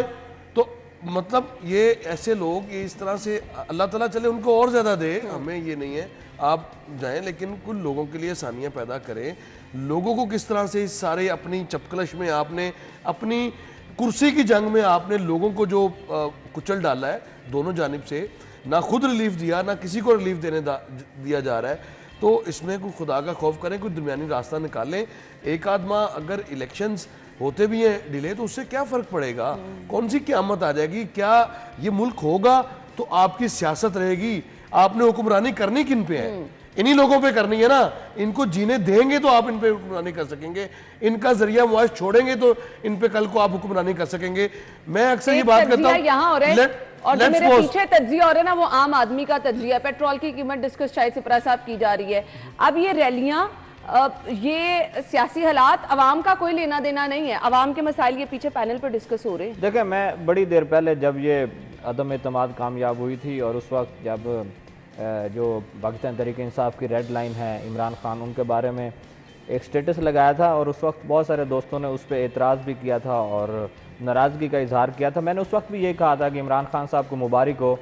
तो मतलब ये ऐसे लोग, ये इस तरह से अल्लाह ताला चले उनको और ज्यादा दे, हमें ये नहीं है, आप जाएं लेकिन कुछ लोगों के लिए आसानियां पैदा करें। लोगों को किस तरह से इस सारे अपनी चपकलश में आपने, अपनी कुर्सी की जंग में आपने लोगों को जो कुचल डाला है दोनों जानिब से, ना खुद रिलीफ दिया ना किसी को रिलीफ दिया जा रहा है, तो इसमें कोई खुदा का खौफ करें, कोई दरमियानी रास्ता निकालें। एक आदमा अगर इलेक्शंस होते भी हैं डिले, तो उससे क्या फ़र्क पड़ेगा, कौन सी क़यामत आ जाएगी? क्या ये मुल्क होगा तो आपकी सियासत रहेगी? आपने हुक्मरानी करनी किन पे है? इन्हीं लोगों पे करनी है ना। इनको जीने देंगे तो आप इन पे हुक्मरानी कर सकेंगे, इनका जरिया मुआश छोड़ेंगे तो इन पे कल को आप हुक्मरानी कर सकेंगे। मैं अक्सर ये बात करता हूँ यहाँ हो रहा है, और जो मेरे पीछे तज्जिया हो रहा है ना, वो आम आदमी का तज्जिया है। पेट्रोल की कीमत डिस्कस शायद सिपरा साहब की जा रही है। अब ये रैलियां, ये सियासी हालात, अवाम का कोई लेना देना नहीं है, अवाम के मसाइल ये पीछे पैनल पर डिस्कस हो रहे हैं। देखिए, मैं बड़ी देर पहले जब ये अदम एतमाद कामयाब हुई थी और उस वक्त जब जो पाकिस्तान तहरीक इंसाफ की रेड लाइन है इमरान खान, उनके बारे में एक स्टेटस लगाया था और उस वक्त बहुत सारे दोस्तों ने उस पर एतराज़ भी किया था और नाराज़गी का इजहार किया था। मैंने उस वक्त भी ये कहा था कि इमरान खान साहब को मुबारक हो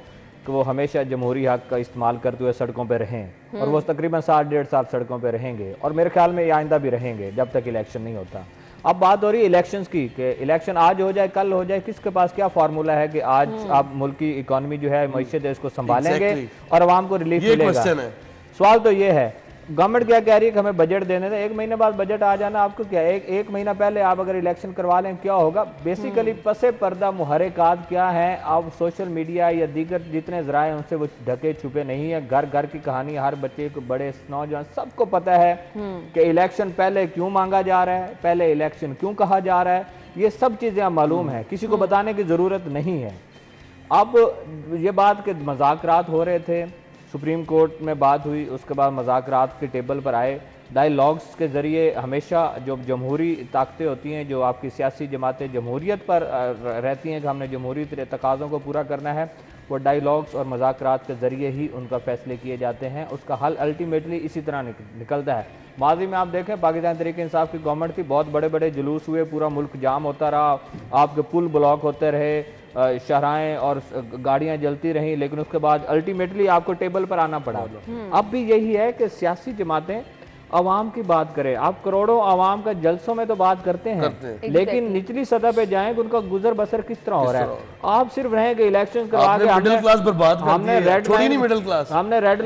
कि वो हमेशा जमहूरी हक का इस्तेमाल करते हुए सड़कों पर रहें, और वो तकरीबन 7-1.5 साल सड़कों पर रहेंगे, और मेरे ख्याल में आइंदा भी रहेंगे जब तक इलेक्शन नहीं होता। अब बात हो रही है इलेक्शंस की कि इलेक्शन आज हो जाए कल हो जाए, किसके पास क्या फार्मूला है कि आज आप मुल्क की इकोनॉमी जो है, मईशत है, इसको संभालेंगे और आवाम को रिलीफ मिलेगा। सवाल तो ये है, गवर्नमेंट क्या कह रही है कि हमें बजट देने दें, 1 महीने बाद बजट आ जाना, आपको क्या एक महीना पहले आप अगर इलेक्शन करवा लें क्या होगा? बेसिकली पसे पर्दा मुहर्रिकात क्या है, अब सोशल मीडिया या दीगर जितने ज़राए उनसे वो ढके छुपे नहीं है। घर घर की कहानी हर बच्चे को, बड़े नौजवान सबको पता है कि इलेक्शन पहले क्यों मांगा जा रहा है, पहले इलेक्शन क्यों कहा जा रहा है, ये सब चीज़ें मालूम है, किसी को बताने की ज़रूरत नहीं है। अब ये बात के मज़ाकरात हो रहे थे, सुप्रीम कोर्ट में बात हुई, उसके बाद मज़ाकरात के टेबल पर आए, डायलॉग्स के ज़रिए हमेशा जो जमहूरी ताकतें होती हैं, जो आपकी सियासी जमातें जमहूरियत पर रहती हैं कि हमने जमहूरी तकाज़ों को पूरा करना है, वो डायलॉग्स और मज़ाकरात के ज़रिए ही उनका फ़ैसले किए जाते हैं। उसका हल अल्टीमेटली इसी तरह निकलता है। माजी में आप देखें पाकिस्तान तहरीक इंसाफ की गवर्नमेंट थी, बहुत बड़े बड़े जुलूस हुए, पूरा मुल्क जाम होता रहा, आपके पुल ब्लॉक होते रहे, शहराएं और गाड़ियां जलती रहीं, लेकिन उसके बाद अल्टीमेटली आपको टेबल पर आना पड़ा। अब भी यही है कि सियासी जमातें अवाम की बात करें, आप करोड़ों अवाम का जलसों में तो बात करते हैं, लेकिन निचली सतह पे जाएं कि उनका गुजर बसर किस तरह हो रहा है। आप सिर्फ रहेंगे इलेक्शन करवा के, मिडिल क्लास बर्बाद कर हमने रेड लाइन, मिडिल क्लास, हमने रेड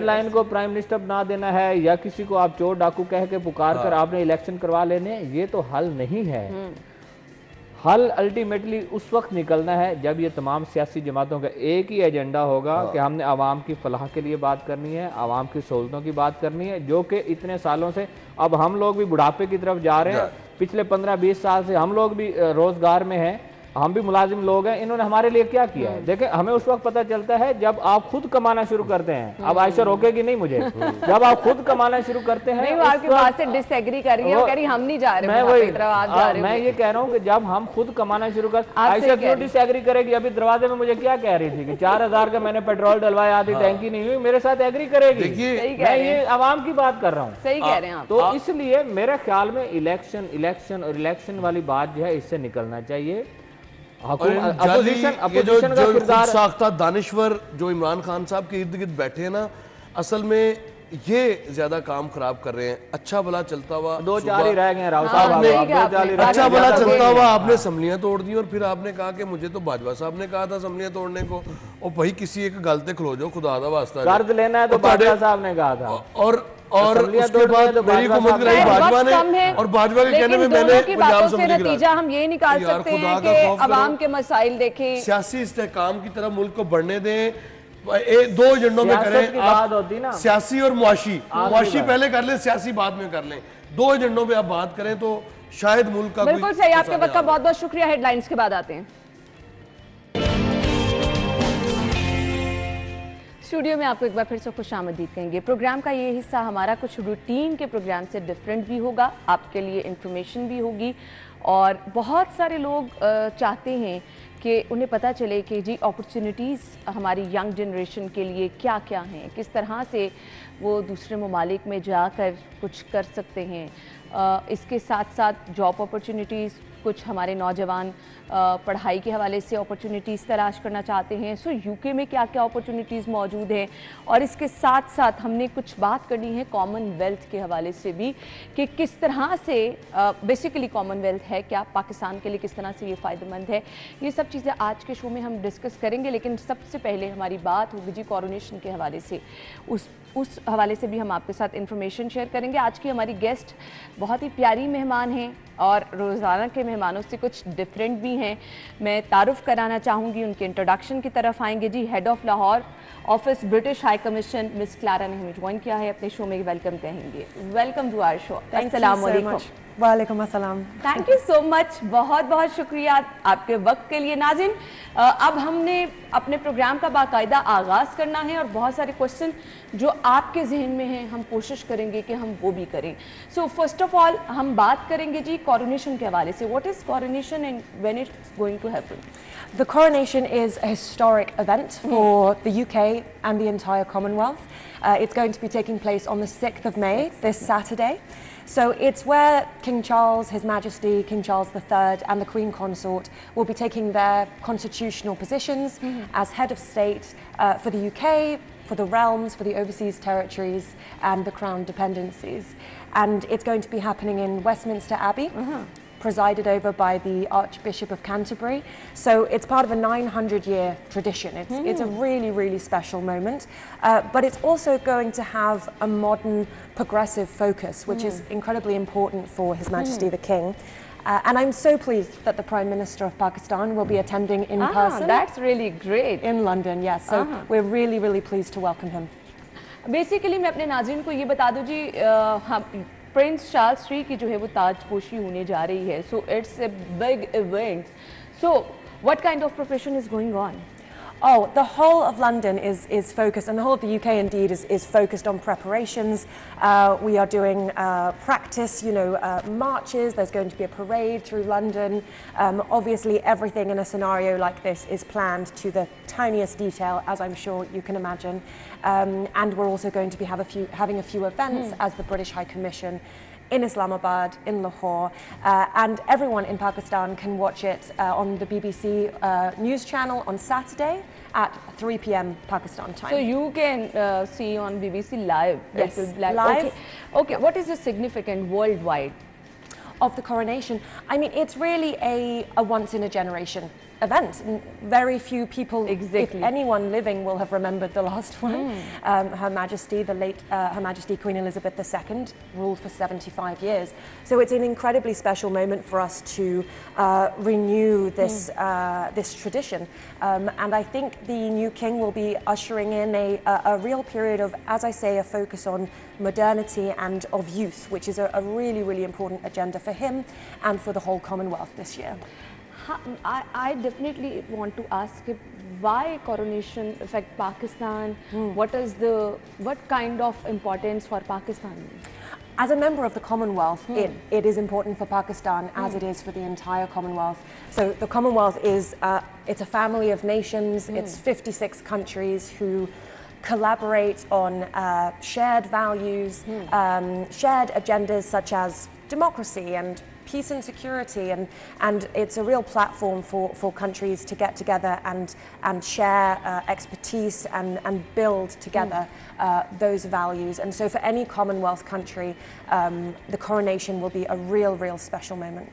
लाइन को प्राइम मिनिस्टर बना देना है, या किसी को आप चोर डाकू कह के पुकार कर आपने इलेक्शन करवा लेने, ये तो हल नहीं है। हल अल्टीमेटली उस वक्त निकलना है जब ये तमाम सियासी जमातों का एक ही एजेंडा होगा कि हमने आवाम की फलाह के लिए बात करनी है, आवाम की सहूलतों की बात करनी है, जो कि इतने सालों से, अब हम लोग भी बुढ़ापे की तरफ जा रहे हैं, पिछले 15-20 साल से हम लोग भी रोजगार में हैं, हम भी मुलाजिम लोग हैं, इन्होंने हमारे लिए क्या किया है? देखें, हमें उस वक्त पता चलता है जब आप खुद कमाना शुरू करते हैं। अब आयशा रोकेगी नहीं मुझे, जब आप खुद कमाना शुरू करते हैं। नहीं, वो आपकी बात से डिसएग्री कर रही है, वो कह रही हम नहीं जा रहे, मैं ये कह रहा हूँ कि जब हम खुद कमाना शुरू कर, आयशा क्यों डिसएग्री करेगी? अभी दरवाजे में मुझे क्या कह रही थी कि 4000 का मैंने पेट्रोल डलवाया, आधी टैंकी नहीं हुई, मेरे साथ एग्री करेगी। मैं ये आवाम की बात कर रहा हूँ। सही कह रहे हैं। तो इसलिए मेरे ख्याल में इलेक्शन और इलेक्शन वाली बात जो है, इससे निकलना चाहिए। जो साख्ता दानिश्वर जो इमरान खान साहब के इर्द गिर्द बैठे हैं ना, असल में ये ज्यादा काम खराब कर रहे हैं। अच्छा भला चलता हुआ 2-4 ही रह गए राव साहब, अच्छा भला चलता हुआ आपने असम्बलियां तोड़ दी, और फिर आपने कहा कि मुझे तो बाजवा साहब ने कहा था असम्बलियां तोड़ने को, और भाई किसी एक गलते खलो जाओ, खुदा दा वास्ता कर्ज लेना है तो बाजवा साहब ने कहा था, और उसके बाद मेरी हुकूमत कराई बाजवा ने, और बाजवा के कहने में मैंने पंजाब से नतीजा हम ये निकाल सकते हैं कि अवाम के मसाइल देखें, सियासी इस्तेहकाम की तरफ मुल्क को बढ़ने दें, 2 एजेंडों में करें आप, सियासी और मुआशी पहले कर लें, सियासी बाद में कर लें, 2 एजेंडों पे आप बात करें तो शायद मुल्क का। बिल्कुल सही, आपके वक्त का बहुत बहुत शुक्रिया। हेडलाइंस के बाद आते हैं। स्टूडियो में आपको एक बार फिर से खुशामदीद कहेंगे। प्रोग्राम का ये हिस्सा हमारा कुछ रूटीन के प्रोग्राम से डिफरेंट भी होगा, आपके लिए इंफॉर्मेशन भी होगी, और बहुत सारे लोग चाहते हैं कि उन्हें पता चले कि जी अपॉर्चुनिटीज़ हमारी यंग जनरेशन के लिए क्या क्या हैं, किस तरह से वो दूसरे ममालिक में जाकर कुछ कर सकते हैं। इसके साथ साथ जॉब अपॉर्चुनिटीज़, कुछ हमारे नौजवान पढ़ाई के हवाले से अपॉर्चुनिटीज़ तलाश करना चाहते हैं, सो यूके में क्या क्या अपॉर्चुनिटीज़ मौजूद हैं, और इसके साथ साथ हमने कुछ बात करनी है कॉमनवेल्थ के हवाले से भी कि किस तरह से बेसिकली कॉमनवेल्थ है क्या, पाकिस्तान के लिए किस तरह से ये फ़ायदेमंद है। ये सब चीज़ें आज के शो में हम डिस्कस करेंगे, लेकिन सबसे पहले हमारी बात होगी जी कॉरोनेशन के हवाले से। उस हवाले से भी हम आपके साथ इन्फॉर्मेशन शेयर करेंगे। आज की हमारी गेस्ट बहुत ही प्यारी मेहमान हैं और रोज़ाना के मेहमानों से कुछ डिफरेंट भी हैं। मैं तारुफ कराना चाहूँगी, उनके इंट्रोडक्शन की तरफ आएंगे जी। Head of Lahore office British high commission miss Clara ने हमें ज्वाइन किया है अपने शो में, वेलकम कहेंगे। Welcome to our show. अस्सलाम वालेकुम। वालेकुम अस्सलाम। थैंक यू सो मच, बहुत बहुत शुक्रिया आपके वक्त के लिए। नाज़िन, अब हमने अपने प्रोग्राम का बाकायदा आगाज़ करना है, और बहुत सारे क्वेश्चन जो आपके जहन में हैं हम कोशिश करेंगे कि हम वो भी करें। सो फर्स्ट ऑफ ऑल हम बात करेंगे जी कॉरोनेशन के हवाले से। What is coronation and when it's going to happen? The coronation is a historic event for the UK and the entire Commonwealth. It's going to be taking place on the 6th of May, this Saturday. So it's where King Charles, His Majesty, King Charles III and the Queen Consort will be taking their constitutional positions as head of state for the UK, for the realms, for the overseas territories and the crown dependencies. And it's going to be happening in Westminster Abbey, presided over by the Archbishop of Canterbury. So it's part of a 900-year tradition. It's a really, really special moment. But it's also going to have a modern, progressive focus, which is incredibly important for His Majesty the King. And I'm so pleased that the Prime Minister of Pakistan will be attending in person. That's really great. In London, yes. So we're really, really pleased to welcome him. Basically, मैं अपने नाज़रीन को ये बता दूं जी, Prince Charles III की जो है वो ताजपोशी होने जा रही है. So it's a big event. So what kind of preparation is going on? Oh, the whole of London is focused, and the whole of the UK indeed is focused on preparations. We are doing practice, marches. There's going to be a parade through London. Obviously, everything in a scenario like this is planned to the tiniest detail, as I'm sure you can imagine. And we're also going to be having a few events as the British High Commission in Islamabad, in Lahore, and everyone in Pakistan can watch it on the BBC news channel on Saturday at 3 p.m. Pakistan time. So you can see on BBC live. Yes, live. Okay. What is the significance worldwide of the coronation? I mean, it's really a once-in-a-generation event. Very few people, if anyone living, will have remembered the last one. Her Majesty, the late Her Majesty Queen Elizabeth II, ruled for 75 years. So it's an incredibly special moment for us to renew this this tradition. And I think the new king will be ushering in a real period of, as I say, a focus on modernity and of youth, which is a really, really important agenda for him and for the whole Commonwealth this year. I definitely want to ask why coronation affect Pakistan? What kind of importance for Pakistan? As a member of the Commonwealth, it is important for Pakistan as it is for the entire Commonwealth. So the Commonwealth is it's a family of nations. It's 56 countries who collaborate on shared values, shared agendas such as democracy and peace and security, and it's a real platform for countries to get together and share expertise and build together those values. And so for any Commonwealth country, the coronation will be a real special moment.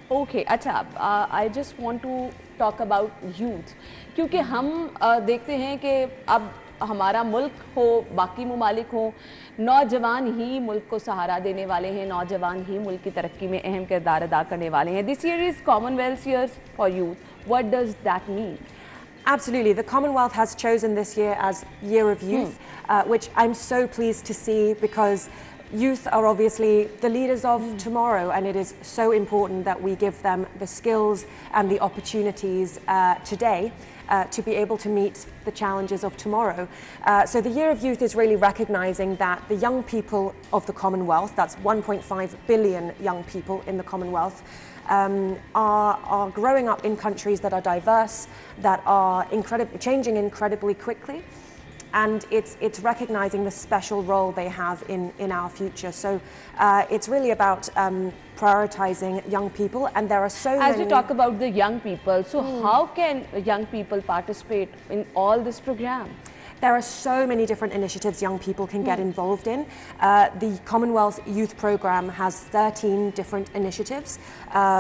Okay, अच्छा, I just want to talk about youth, क्योंकि हम देखते हैं कि अब हमारा मुल्क हो, बाकी मुमालिक हो, नौजवान ही मुल्क को सहारा देने वाले हैं, नौजवान ही मुल्क की तरक्की में अहम किरदार अदा करने वाले हैं. This year is Commonwealth Years for Youth. What does that mean? Absolutely. The Commonwealth has chosen this year as Year of Youth, which I'm so pleased to see, because youth are obviously the leaders of tomorrow, and it is so important that we give them the skills and the opportunities today to be able to meet the challenges of tomorrow. So the Year of Youth is really recognising that the young people of the Commonwealth, that's 1.5 billion young people in the Commonwealth, are growing up in countries that are diverse, that are changing incredibly quickly. And it's recognising the special role they have in our future. So it's really about prioritising young people, and there are so many... As you talk about the young people, so how can young people participate in all this program? There are so many different initiatives young people can get involved in. The Commonwealth Youth Programme has 13 different initiatives,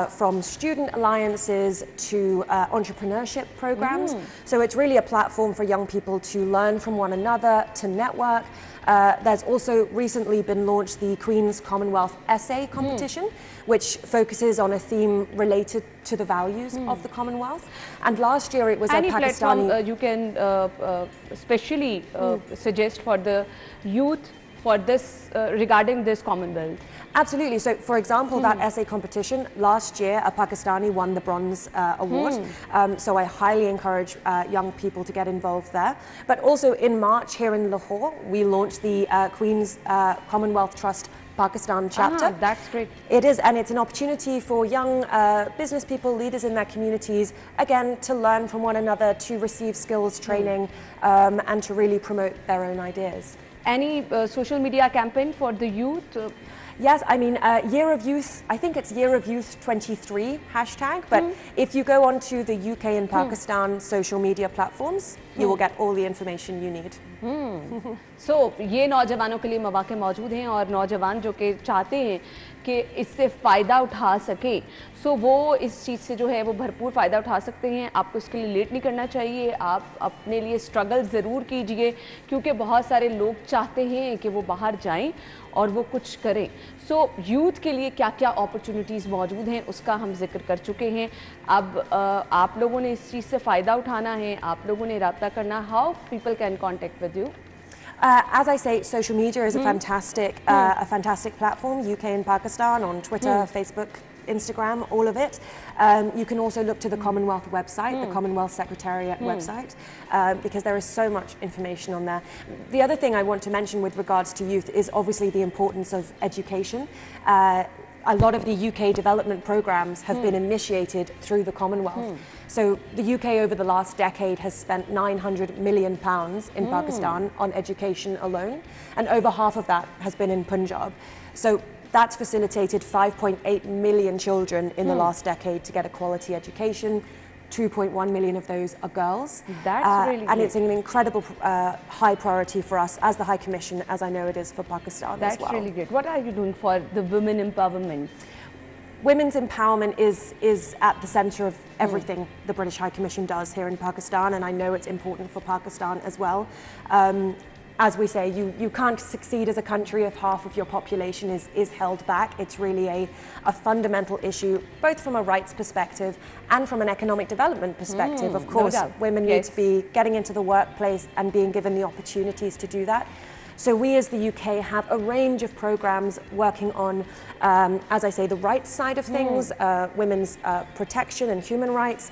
from student alliances to entrepreneurship programs. So it's really a platform for young people to learn from one another, to network. There's also recently been launched the Queen's Commonwealth Essay Competition, which focuses on a theme related to the values of the Commonwealth. And last year it was Any a Pakistani... platform you can especially suggest for the youth for this regarding this Commonwealth? Absolutely. So, for example, that essay competition, last year a Pakistani won the Bronze Award. So I highly encourage young people to get involved there. But also in March here in Lahore, we launched the Queen's Commonwealth Trust Pakistan chapter. That's great. It is, and it's an opportunity for young business people, leaders in their communities, again, to learn from one another, to receive skills training, and to really promote their own ideas. Any social media campaign for the youth? Yes, I mean, Year of Youth, I think it's Year of Youth 23 hashtag, but if you go onto the UK and Pakistan social media platforms, you will get all the information you need. So, ये नौजवानों के लिए मौके मौजूद हैं और नौजवान जो कि चाहते हैं कि इससे फ़ायदा उठा सके, सो वो इस चीज़ से जो है वो भरपूर फ़ायदा उठा सकते हैं। आपको इसके लिए लेट नहीं करना चाहिए, आप अपने लिए स्ट्रगल ज़रूर कीजिए, क्योंकि बहुत सारे लोग चाहते हैं कि वो बाहर जाएं और वो कुछ करें। सो यूथ के लिए क्या क्या अपॉर्चुनिटीज़ मौजूद हैं उसका हम जिक्र कर चुके हैं। अब आप लोगों ने इस चीज़ से फ़ायदा उठाना है, आप लोगों ने रब्ता करना। How people can contact with you? As I say, social media is a fantastic platform. UK and Pakistan on Twitter, Facebook, Instagram, all of it. You can also look to the Commonwealth website, the Commonwealth Secretariat website, because there is so much information on there. The other thing I want to mention with regards to youth is obviously the importance of education. A lot of the UK development programs have been initiated through the Commonwealth. So the UK over the last decade has spent £900 million in Pakistan on education alone, and over half of that has been in Punjab. So that's facilitated 5.8 million children in the last decade to get a quality education. 2.1 million of those are girls. That's really and great. it's an incredible high priority for us as the High Commission, as I know it is for Pakistan as well. That's really great. What are you doing for the women empowerment? Women's empowerment is at the centre of everything the British High Commission does here in Pakistan, and I know it's important for Pakistan as well. As we say, you can't succeed as a country if half of your population is held back. It's really a fundamental issue, both from a rights perspective and from an economic development perspective. Of course, women need to be getting into the workplace and being given the opportunities to do that. So we as the UK have a range of programs working on, as I say, the rights side of things, women's protection and human rights,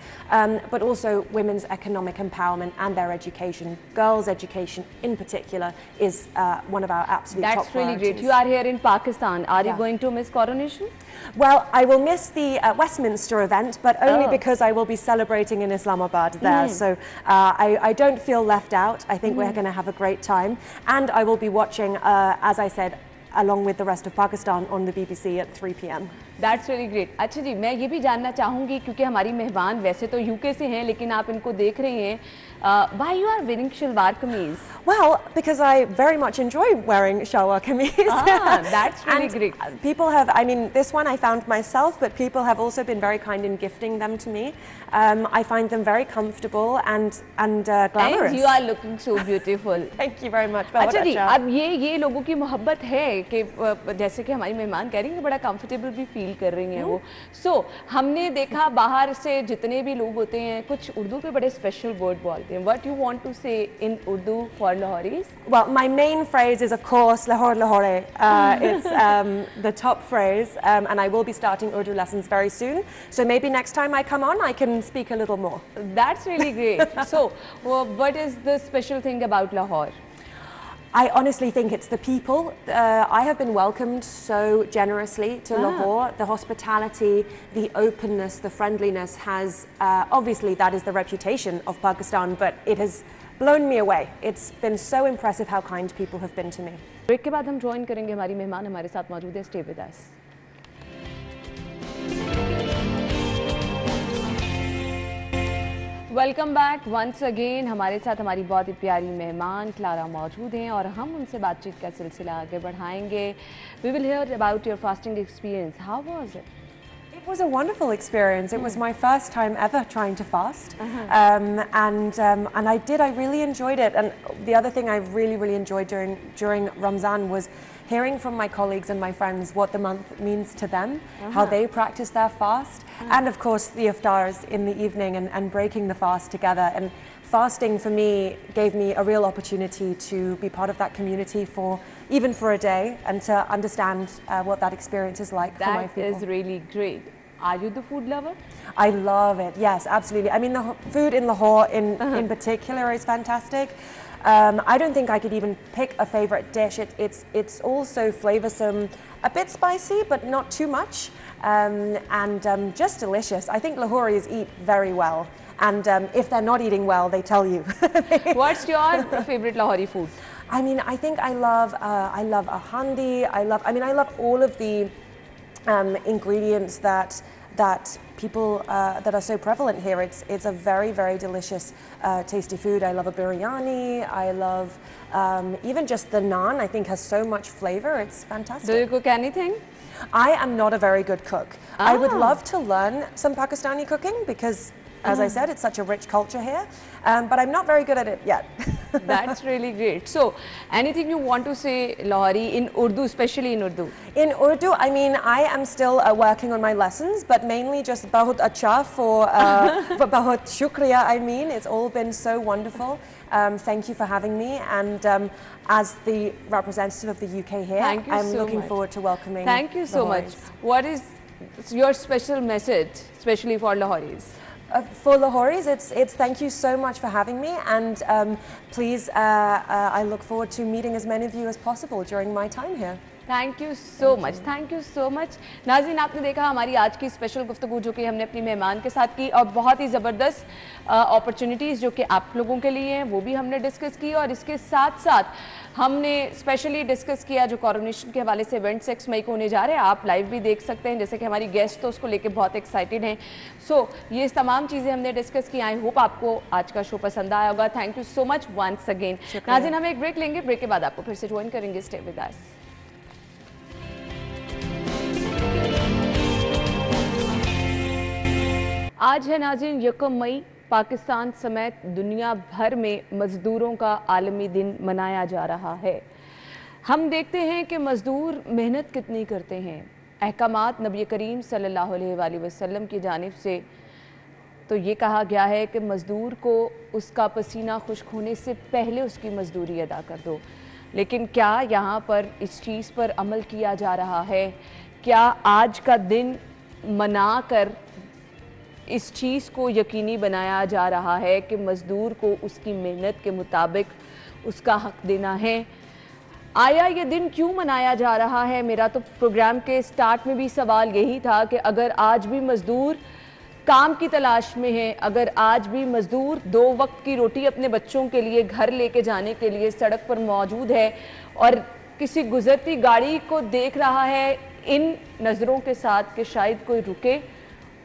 but also women's economic empowerment and their education. Girls' education in particular is one of our absolute top priorities. That's really great. You are here in Pakistan. Are you going to miss coronation? Well, I will miss the Westminster event, but only because I will be celebrating in Islamabad there. So I don't feel left out. I think we're going to have a great time. And I will be watching, as I said, along with the rest of Pakistan on the BBC at 3 p.m. That's really great. अच्छा जी, मैं ये भी जानना चाहूँगी क्योंकि हमारी मेहमान वैसे तो UK से हैं, लेकिन आप इनको देख रही हैं. Why you are wearing shalwar kameez? Well, because I very much enjoy wearing shalwar kameez. That's really great. People have, I mean, this one I found myself, but people have also been very kind in gifting them to me. I find them very comfortable and glamorous. And you are looking so beautiful. Thank you very much. अच्छा जी, अब ये लोगों की मोहब्बत है कि जैसे कि हमारी मेहमान कह रही हैं बड़ा कंफर्टेबल भी फील कर रही हैं वो. So हमने देखा बाहर से जितने भी लोग होते हैं कुछ उर्दू पे बड़े स्पेशल वर्ड बोलते हैं. What you want to say in Urdu for Lahoris? Well, my main phrase is of course Lahore Lahore. It's the top phrase, and I will be starting Urdu lessons very soon. So maybe next time I come on, I can speak a little more. That's really great. So, what is the special thing about Lahore? I honestly think it's the people. I have been welcomed so generously to Lahore. The hospitality, the openness, the friendliness has, obviously that is the reputation of Pakistan, but it has blown me away. It's been so impressive how kind people have been to me. Break के बाद हम join करेंगे, हमारी मेहमान हमारे साथ मौजूद है. Stay with us. Welcome back once again. हमारे साथ हमारी बहुत ही प्यारी मेहमान क्लारा मौजूद हैं और हम उनसे बातचीत का सिलसिला आगे बढ़ाएंगे. We will hear about your fasting experience. How was it? It was a wonderful experience. It was my first time ever trying to fast, and I really enjoyed it. And the other thing I really enjoyed during Ramzan was hearing from my colleagues and my friends what the month means to them, how they practice their fast, and of course the iftars in the evening and breaking the fast together. And fasting for me gave me a real opportunity to be part of that community even for a day and to understand what that experience is like for my people. That is really great. Are you the food lover? I love it, yes, absolutely. I mean, the food in Lahore in particular is fantastic. I don't think I could even pick a favorite dish. It's all so flavoursome, a bit spicy, but not too much, and just delicious. I think Lahoris eat very well, and if they're not eating well, they tell you. What's your favorite Lahori food? I mean, I think I love a handi. I love all of the ingredients that people that are so prevalent here. It's a very, very delicious, tasty food. I love a biryani. I love even just the naan. I think has so much flavor. It's fantastic. Do you cook anything? I am not a very good cook. I would love to learn some Pakistani cooking because, as I said, it's such a rich culture here. But I'm not very good at it yet. That's really great. So, anything you want to say, Lahori, in Urdu, especially in Urdu? In Urdu, I mean, I am still working on my lessons, but mainly just bahut acha for bahut shukriya. I mean, it's all been so wonderful. Thank you for having me, and as the representative of the UK here, I'm looking forward to welcoming. Thank you so much. What is your special message, especially for Lahoris? For Lahoris, it's thank you so much for having me, and please, I look forward to meeting as many of you as possible during my time here. Thank you so much, thank you so much. नाज़रीन, आपने देखा हमारी आज की special गुफ्तगू जो कि हमने अपनी मेहमान के साथ की, और बहुत ही ज़बरदस्त अपॉर्चुनिटीज़ जो कि आप लोगों के लिए हैं वो भी हमने डिस्कस की, और इसके साथ साथ हमने स्पेशली डिस्कस किया जो कॉरोनेशन के हवाले से इवेंट 6 मई को होने जा रहे हैं। आप लाइव भी देख सकते हैं, जैसे कि हमारी गेस्ट तो उसको लेके बहुत एक्साइटेड हैं। सो ये तमाम चीज़ें हमने डिस्कस की। आई होप आपको आज का शो पसंद आया होगा। Thank you so much once again. नाज़रीन, हम एक ब्रेक लेंगे, ब्रेक के बाद आपको फिर से ज्वाइन करेंगे। स्टे विद अस। आज है नाज़रीन 1 मई। पाकिस्तान समेत दुनिया भर में मज़दूरों का आलमी दिन मनाया जा रहा है। हम देखते हैं कि मज़दूर मेहनत कितनी करते हैं। अहकामात नबी करीम सल्लल्लाहु अलैहि वसल्लम की जानिब से तो ये कहा गया है कि मज़दूर को उसका पसीना खुश्क होने से पहले उसकी मज़दूरी अदा कर दो। लेकिन क्या यहाँ पर इस चीज़ पर अमल किया जा रहा है? क्या आज का दिन मनाकर इस चीज़ को यकीनी बनाया जा रहा है कि मज़दूर को उसकी मेहनत के मुताबिक उसका हक़ देना है? आया ये दिन क्यों मनाया जा रहा है? मेरा तो प्रोग्राम के स्टार्ट में भी सवाल यही था कि अगर आज भी मज़दूर काम की तलाश में है, अगर आज भी मज़दूर 2 वक्त की रोटी अपने बच्चों के लिए घर लेके जाने के लिए सड़क पर मौजूद है और किसी गुजरती गाड़ी को देख रहा है इन नज़रों के साथ कि शायद कोई रुके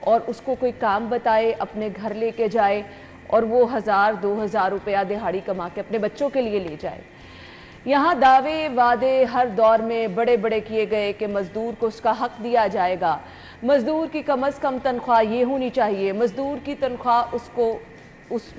और उसको कोई काम बताए, अपने घर लेके जाए और वो 1000-2000 रुपया दिहाड़ी कमा के अपने बच्चों के लिए ले जाए। यहाँ दावे वादे हर दौर में बड़े बड़े किए गए कि मज़दूर को उसका हक़ दिया जाएगा, मज़दूर की कम से कम तनख्वाह ये होनी चाहिए, मज़दूर की तनख्वाह उसको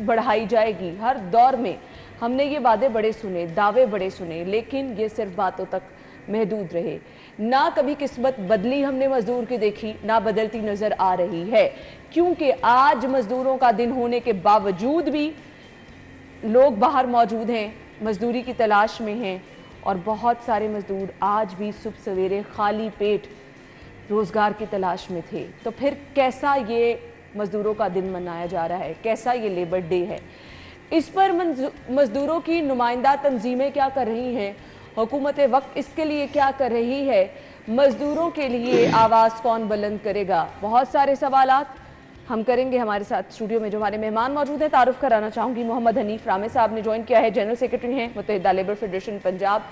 बढ़ाई जाएगी। हर दौर में हमने ये वादे बड़े सुने, दावे बड़े सुने, लेकिन ये सिर्फ बातों तक महदूद रहे। ना कभी किस्मत बदली हमने मज़दूर की देखी, ना बदलती नज़र आ रही है, क्योंकि आज मज़दूरों का दिन होने के बावजूद भी लोग बाहर मौजूद हैं, मज़दूरी की तलाश में हैं, और बहुत सारे मज़दूर आज भी सुबह सवेरे खाली पेट रोज़गार की तलाश में थे। तो फिर कैसा ये मज़दूरों का दिन मनाया जा रहा है? कैसा ये लेबर डे है? इस पर मज़दूरों की नुमाइंदा तंजीमें क्या कर रही हैं? हुकूमत वक्त इसके लिए क्या कर रही है? मज़दूरों के लिए आवाज़ कौन बुलंद करेगा? बहुत सारे सवालात हम करेंगे। हमारे साथ स्टूडियो में जो हमारे मेहमान मौजूद हैं, तारुफ कराना चाहूँगी। मोहम्मद हनीफ रामे साहब ने ज्वाइन किया है, जनरल सेक्रेटरी हैं मुत्तहिदा लेबर फेडरेशन पंजाब।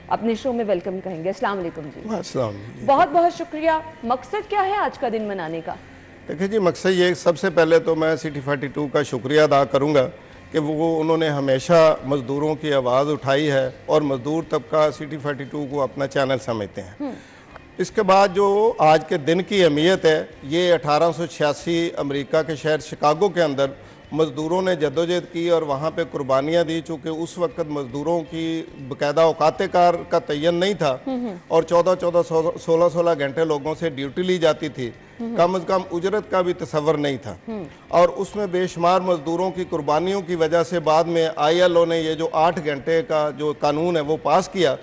अपने शो में वेलकम कहेंगे। अस्सलाम वालेकुम जी। अस्सलाम। बहुत बहुत शुक्रिया। मकसद क्या है आज का दिन मनाने का? देखिए जी, मकसद ये, सबसे पहले तो मैं सिटी 42 का शुक्रिया अदा करूँगा कि उन्होंने हमेशा मज़दूरों की आवाज़ उठाई है और मज़दूर तबका सिटी 42 को अपना चैनल समझते हैं। इसके बाद जो आज के दिन की अहमियत है, ये 1886 अमेरिका के शहर शिकागो के अंदर मज़दूरों ने जद्दोजहद की और वहाँ पे कुर्बानियाँ दी। चूँकि उस वक्त मज़दूरों की बाकायदा औकात कार का तयन नहीं था और 14-14, 16-16 घंटे लोगों से ड्यूटी ली जाती थी, कम अज़ कम उजरत का भी तसव्वुर नहीं था। और उसमें बेशुमार मज़दूरों की कुर्बानियों की वजह से बाद में ILO ने ये जो 8 घंटे का जो कानून है वो पास किया।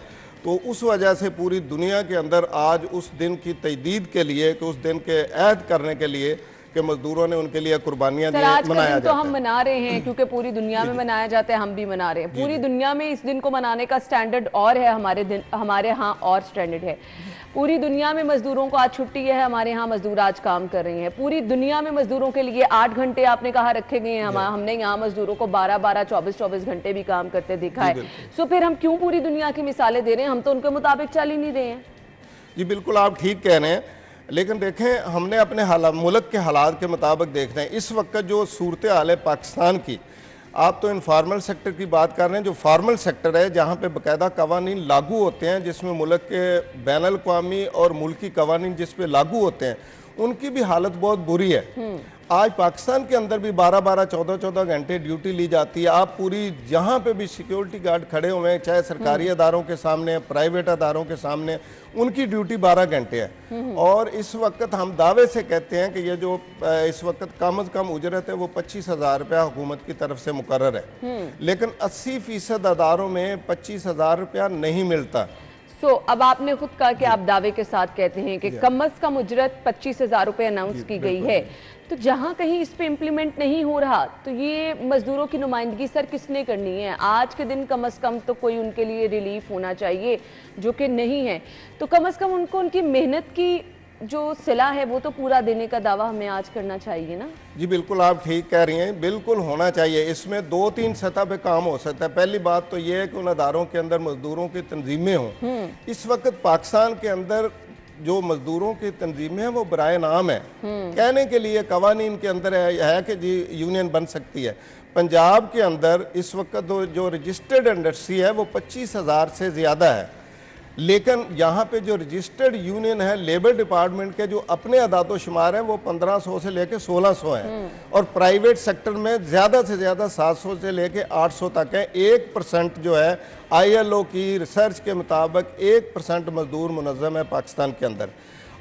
तो उस वजह से पूरी दुनिया के अंदर आज उस दिन की तजदीद के लिए, कि उस दिन के ऐद करने के लिए कि मजदूरों ने उनके लिए कुर्बानियां दी, मनाया जाता है। तो हम मना रहे हैं क्योंकि पूरी दुनिया में मनाया जाता है, हम भी मना रहे हैं। पूरी दुनिया में इस दिन को मनाने का स्टैंडर्ड और है, हमारे यहाँ और स्टैंडर्ड है। पूरी दुनिया में मजदूरों को आज छुट्टी है, हमारे यहाँ मजदूर आज काम कर रहे हैं। पूरी दुनिया में मजदूरों के लिए 8 घंटे आपने कहा रखे गए हैं, हमने यहाँ मजदूरों को 12-12, 24-24 घंटे भी काम करते देखा है। सो फिर हम क्यों पूरी दुनिया की मिसालें दे रहे हैं? हम तो उनके मुताबिक चल ही नहीं रहे हैं। जी बिल्कुल, आप ठीक कह रहे हैं, लेकिन देखें हमने अपने मुल्क के हालात के मुताबिक देखना है। इस वक्त जो सूरत हाल है पाकिस्तान की, आप तो इनफॉर्मल सेक्टर की बात कर रहे हैं, जो फॉर्मल सेक्टर है जहाँ पे बाकायदा कवानीन लागू होते हैं, जिसमें मुल्क के बैनुल अक़वामी और मुल्की कवानीन जिस पे लागू होते हैं, उनकी भी हालत बहुत बुरी है। आज पाकिस्तान के अंदर भी 12-12, 14-14 घंटे ड्यूटी ली जाती है। आप पूरी जहाँ पे भी सिक्योरिटी गार्ड खड़े हुए हैं, चाहे सरकारी अदारों के सामने, प्राइवेट अदारों के सामने, उनकी ड्यूटी 12 घंटे है। और इस वक्त हम दावे से कहते हैं कि ये जो इस वक्त कम से कम उजरत है वो 25,000 रुपया हुकूमत की तरफ से मुकर्रर है, लेकिन 80% अदारों में 25,000 रुपया नहीं मिलता। अब आपने खुद कहा कि आप दावे के साथ कहते हैं कि कम से कम उजरत 25,000 रुपये अनाउंस की गई है, तो जहां कहीं इस पे इम्प्लीमेंट नहीं हो रहा तो ये मजदूरों की नुमाइंदगी सर किसने करनी है? आज के दिन कम से कम तो कोई उनके लिए रिलीफ होना चाहिए, जो कि नहीं है। तो कम से कम उनको उनकी मेहनत की जो सिला है वो तो पूरा देने का दावा हमें आज करना चाहिए ना। जी बिल्कुल, आप ठीक कह रही हैं, बिल्कुल होना चाहिए। इसमें 2-3 सतह पे काम हो सकता है। पहली बात तो ये है कि उन अदारों के अंदर मजदूरों की तंजीमें हों। इस वक्त पाकिस्तान के अंदर जो मजदूरों की तंजीमें हैं वो बराए नाम है, कहने के लिए कवानीन के अंदर है कि जी यूनियन बन सकती है। पंजाब के अंदर इस वक्त जो रजिस्टर्ड इंडस्ट्री है वो 25,000 से ज़्यादा है, लेकिन यहाँ पे जो रजिस्टर्ड यूनियन है लेबर डिपार्टमेंट के जो अपने अदाद शुमार हैं वो 1500 से लेके 1600 हैं, और प्राइवेट सेक्टर में ज़्यादा से ज़्यादा 700 से लेके 800 तक है। 1% जो है ILO की रिसर्च के मुताबिक 1% मजदूर मुनज़्ज़म है पाकिस्तान के अंदर।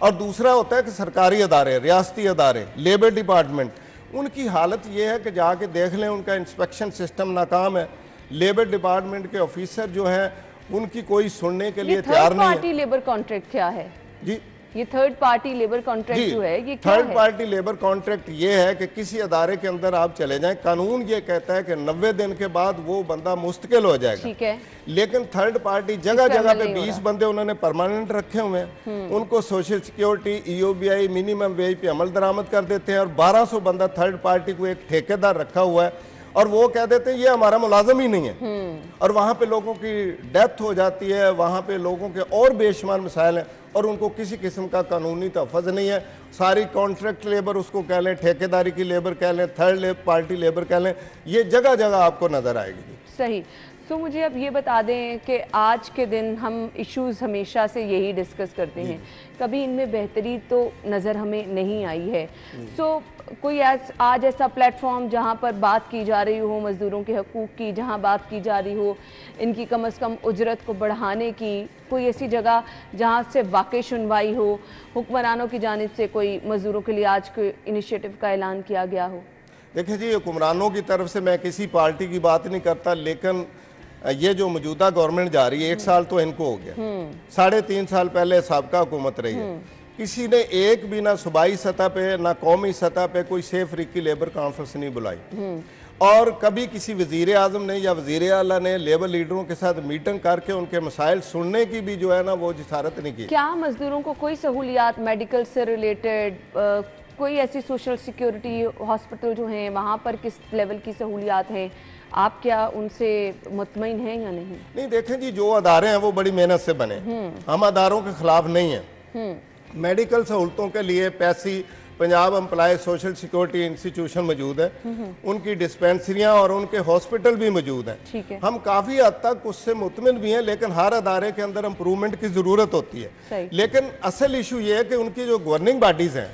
और दूसरा होता है कि सरकारी अदारे, रियासती अदारे, लेबर डिपार्टमेंट, उनकी हालत ये है कि जाके देख लें, उनका इंस्पेक्शन सिस्टम नाकाम है। लेबर डिपार्टमेंट के ऑफिसर जो हैं उनकी कोई सुनने के लिए तैयार नहीं है। थर्ड पार्टी लेबर कॉन्ट्रैक्ट क्या है जी? ये थर्ड पार्टी लेबर कॉन्ट्रैक्ट जो है ये क्या है? थर्ड पार्टी लेबर कॉन्ट्रैक्ट ये है कि किसी अदारे के अंदर आप चले जाएं, कानून ये कहता है कि 90 दिन के बाद वो बंदा मुस्तकिल हो जाएगा, ठीक है, लेकिन थर्ड पार्टी जगह जगह पे 20 बंदे उन्होंने परमानेंट रखे हुए हैं, उनको social security, EOBI, minimum wage पे अमल दरामद कर देते हैं, और 1200 बंदा थर्ड पार्टी को एक ठेकेदार रखा हुआ है, और वो कह देते हैं ये हमारा मुलाजम ही नहीं है। और वहाँ पे लोगों की डेथ हो जाती है, वहाँ पे लोगों के और बेशुमार मसाइल हैं, और उनको किसी किस्म का कानूनी तहफ़्फ़ुज़ नहीं है। सारी कॉन्ट्रैक्ट लेबर उसको कह लें, ठेकेदारी की लेबर कह लें, थर्ड पार्टी लेबर कह लें, ये जगह जगह आपको नज़र आएगी। सही। तो मुझे अब ये बता दें कि आज के दिन हम इश्यूज़ हमेशा से यही डिस्कस करते हैं, कभी इनमें बेहतरी तो नज़र हमें नहीं आई है। कोई आज ऐसा प्लेटफॉर्म जहाँ पर बात की जा रही हो मज़दूरों के हकूक़ की, जहाँ बात की जा रही हो इनकी कम से कम उजरत को बढ़ाने की, कोई ऐसी जगह जहाँ से वाकई सुनवाई हो, हुक्मरानों की जानिब से कोई मज़दूरों के लिए आज कोई इनिशिएटिव का ऐलान किया गया हो? देखिए जी, हुक्मरानों की तरफ से मैं किसी पार्टी की बात नहीं करता, लेकिन ये जो मौजूदा गवर्नमेंट जा रही है, 1 साल तो इनको हो गया, 3.5 साल पहले साबका हुकूमत रही है, किसी ने एक भी ना सूबाई सतह पे ना कौमी सतह पे कोई सेफ अफ्रीकी लेबर कॉन्फ्रेंस नहीं बुलाई, और कभी किसी वजीर आजम ने या वजीर आला ने लेबर लीडरों के साथ मीटिंग करके उनके मसाइल सुनने की भी जो है ना वो जिसारत नहीं की। क्या मजदूरों को कोई सहूलियात मेडिकल से रिलेटेड, कोई ऐसी सोशल सिक्योरिटी, हॉस्पिटल जो हैं वहाँ पर किस लेवल की सहूलियात हैं, आप क्या उनसे मुतमईन हैं या नहीं? नहीं, देखें जी, जो अदारे हैं वो बड़ी मेहनत से बने, हम अदारों के खिलाफ नहीं हैं। मेडिकल सहूलतों के लिए PESSI Punjab employ social security institution मौजूद है, उनकी डिस्पेंसरियां और उनके हॉस्पिटल भी मौजूद हैं। हम काफ़ी हद तक उससे मुतमिन भी हैं, लेकिन हर अदारे के अंदर इम्प्रूवमेंट की ज़रूरत होती है। लेकिन असल इशू ये है कि उनकी जो गवर्निंग बॉडीज़ हैं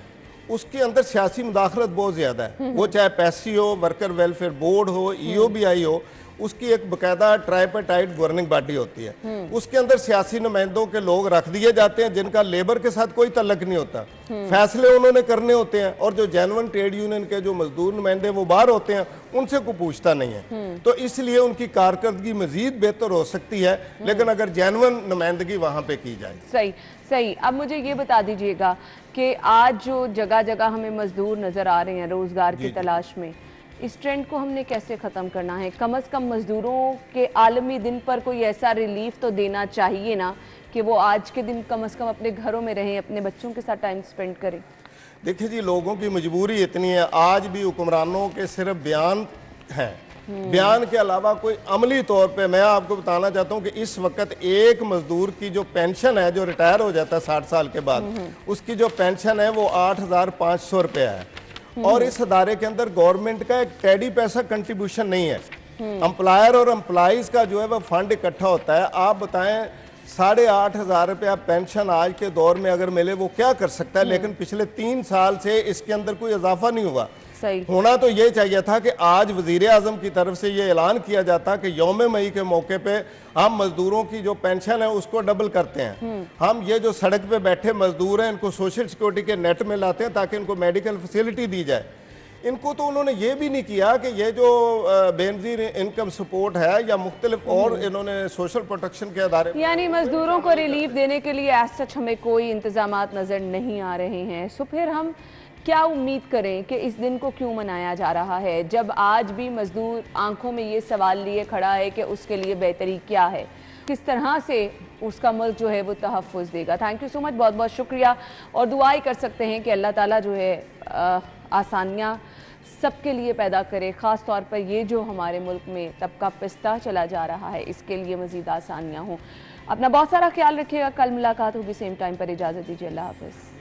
उसके अंदर सियासी मुदाखलत बहुत ज़्यादा है, वो चाहे पैसी हो, वर्कर वेलफेयर बोर्ड हो, EOBI हो, उसकी एक बाकायदा ट्राइपार्टाइट गवर्निंग बॉडी होती है, उसके अंदर सियासी नुमाइंदों के लोग रख दिए जाते हैं जिनका लेबर के साथ कोई तल्लक नहीं होता, फैसले उन्होंने करने होते हैं, और जो जेन्युइन ट्रेड यूनियन के जो मजदूर नुमाइंदे वो बाहर होते हैं, उनसे कोई पूछता नहीं है। तो इसलिए उनकी कारकर्दगी मजीद बेहतर हो सकती है, लेकिन अगर जेन्युइन नुमाइंदगी वहाँ पे की जाए। सही। अब मुझे ये बता दीजिएगा कि आज जो जगह जगह हमें मजदूर नजर आ रहे हैं रोजगार की तलाश में, इस ट्रेंड को हमने कैसे ख़त्म करना है? कम से कम मज़दूरों के आलमी दिन पर कोई ऐसा रिलीफ तो देना चाहिए ना कि वो आज के दिन कम से कम अपने घरों में रहें, अपने बच्चों के साथ टाइम स्पेंड करें। देखिए जी, लोगों की मजबूरी इतनी है, आज भी हुक्मरानों के सिर्फ बयान हैं, बयान के अलावा कोई अमली तौर पे मैं आपको बताना चाहता हूँ कि इस वक्त एक मजदूर की जो पेंशन है, जो रिटायर हो जाता है 60 साल के बाद, उसकी जो पेंशन है वो 8,500 रुपया है। और इस अदारे के अंदर गवर्नमेंट का एक टेडी पैसा कंट्रीब्यूशन नहीं है। एम्प्लॉयर और एम्प्लॉइज का जो है वो फंड इकट्ठा होता है। आप बताएं 8,500 रुपया पेंशन आज के दौर में अगर मिले वो क्या कर सकता है, लेकिन पिछले 3 साल से इसके अंदर कोई इजाफा नहीं हुआ। सही होना तो ये चाहिए था कि आज वजीर आजम की तरफ से ये ऐलान किया जाता कि यौम मई के मौके पे हम मजदूरों की जो पेंशन है उसको डबल करते हैं। हम ये जो सड़क पे बैठे मजदूर हैं इनको सोशल सिक्योरिटी के नेट में लाते हैं ताकि इनको मेडिकल फैसिलिटी दी जाए। इनको तो उन्होंने ये भी नहीं किया कि ये जो बेनजीर इनकम सपोर्ट है या मुख्तलिफ और इन्होंने सोशल प्रोटेक्शन के अदारे, यानी मजदूरों को रिलीफ देने के लिए एज सच हमें कोई इंतजामात नज़र नहीं आ रहे हैं। सो फिर हम क्या उम्मीद करें कि इस दिन को क्यों मनाया जा रहा है, जब आज भी मजदूर आंखों में ये सवाल लिए खड़ा है कि उसके लिए बेहतरी क्या है, किस तरह से उसका मुल्क जो है वो तहफ़्फ़ुज़ देगा। थैंक यू सो मच, बहुत बहुत शुक्रिया। और दुआ ही कर सकते हैं कि अल्लाह ताला जो है आसानियाँ सबके लिए पैदा करे, ख़ास तौर पर ये जो हमारे मुल्क में तबका पिसता चला जा रहा है इसके लिए मज़ीद आसानियाँ हों। अपना बहुत सारा ख्याल रखिएगा। कल मुलाकात होगी सेम टाइम पर। इजाज़त दीजिए, अल्लाह हाफ़िज़।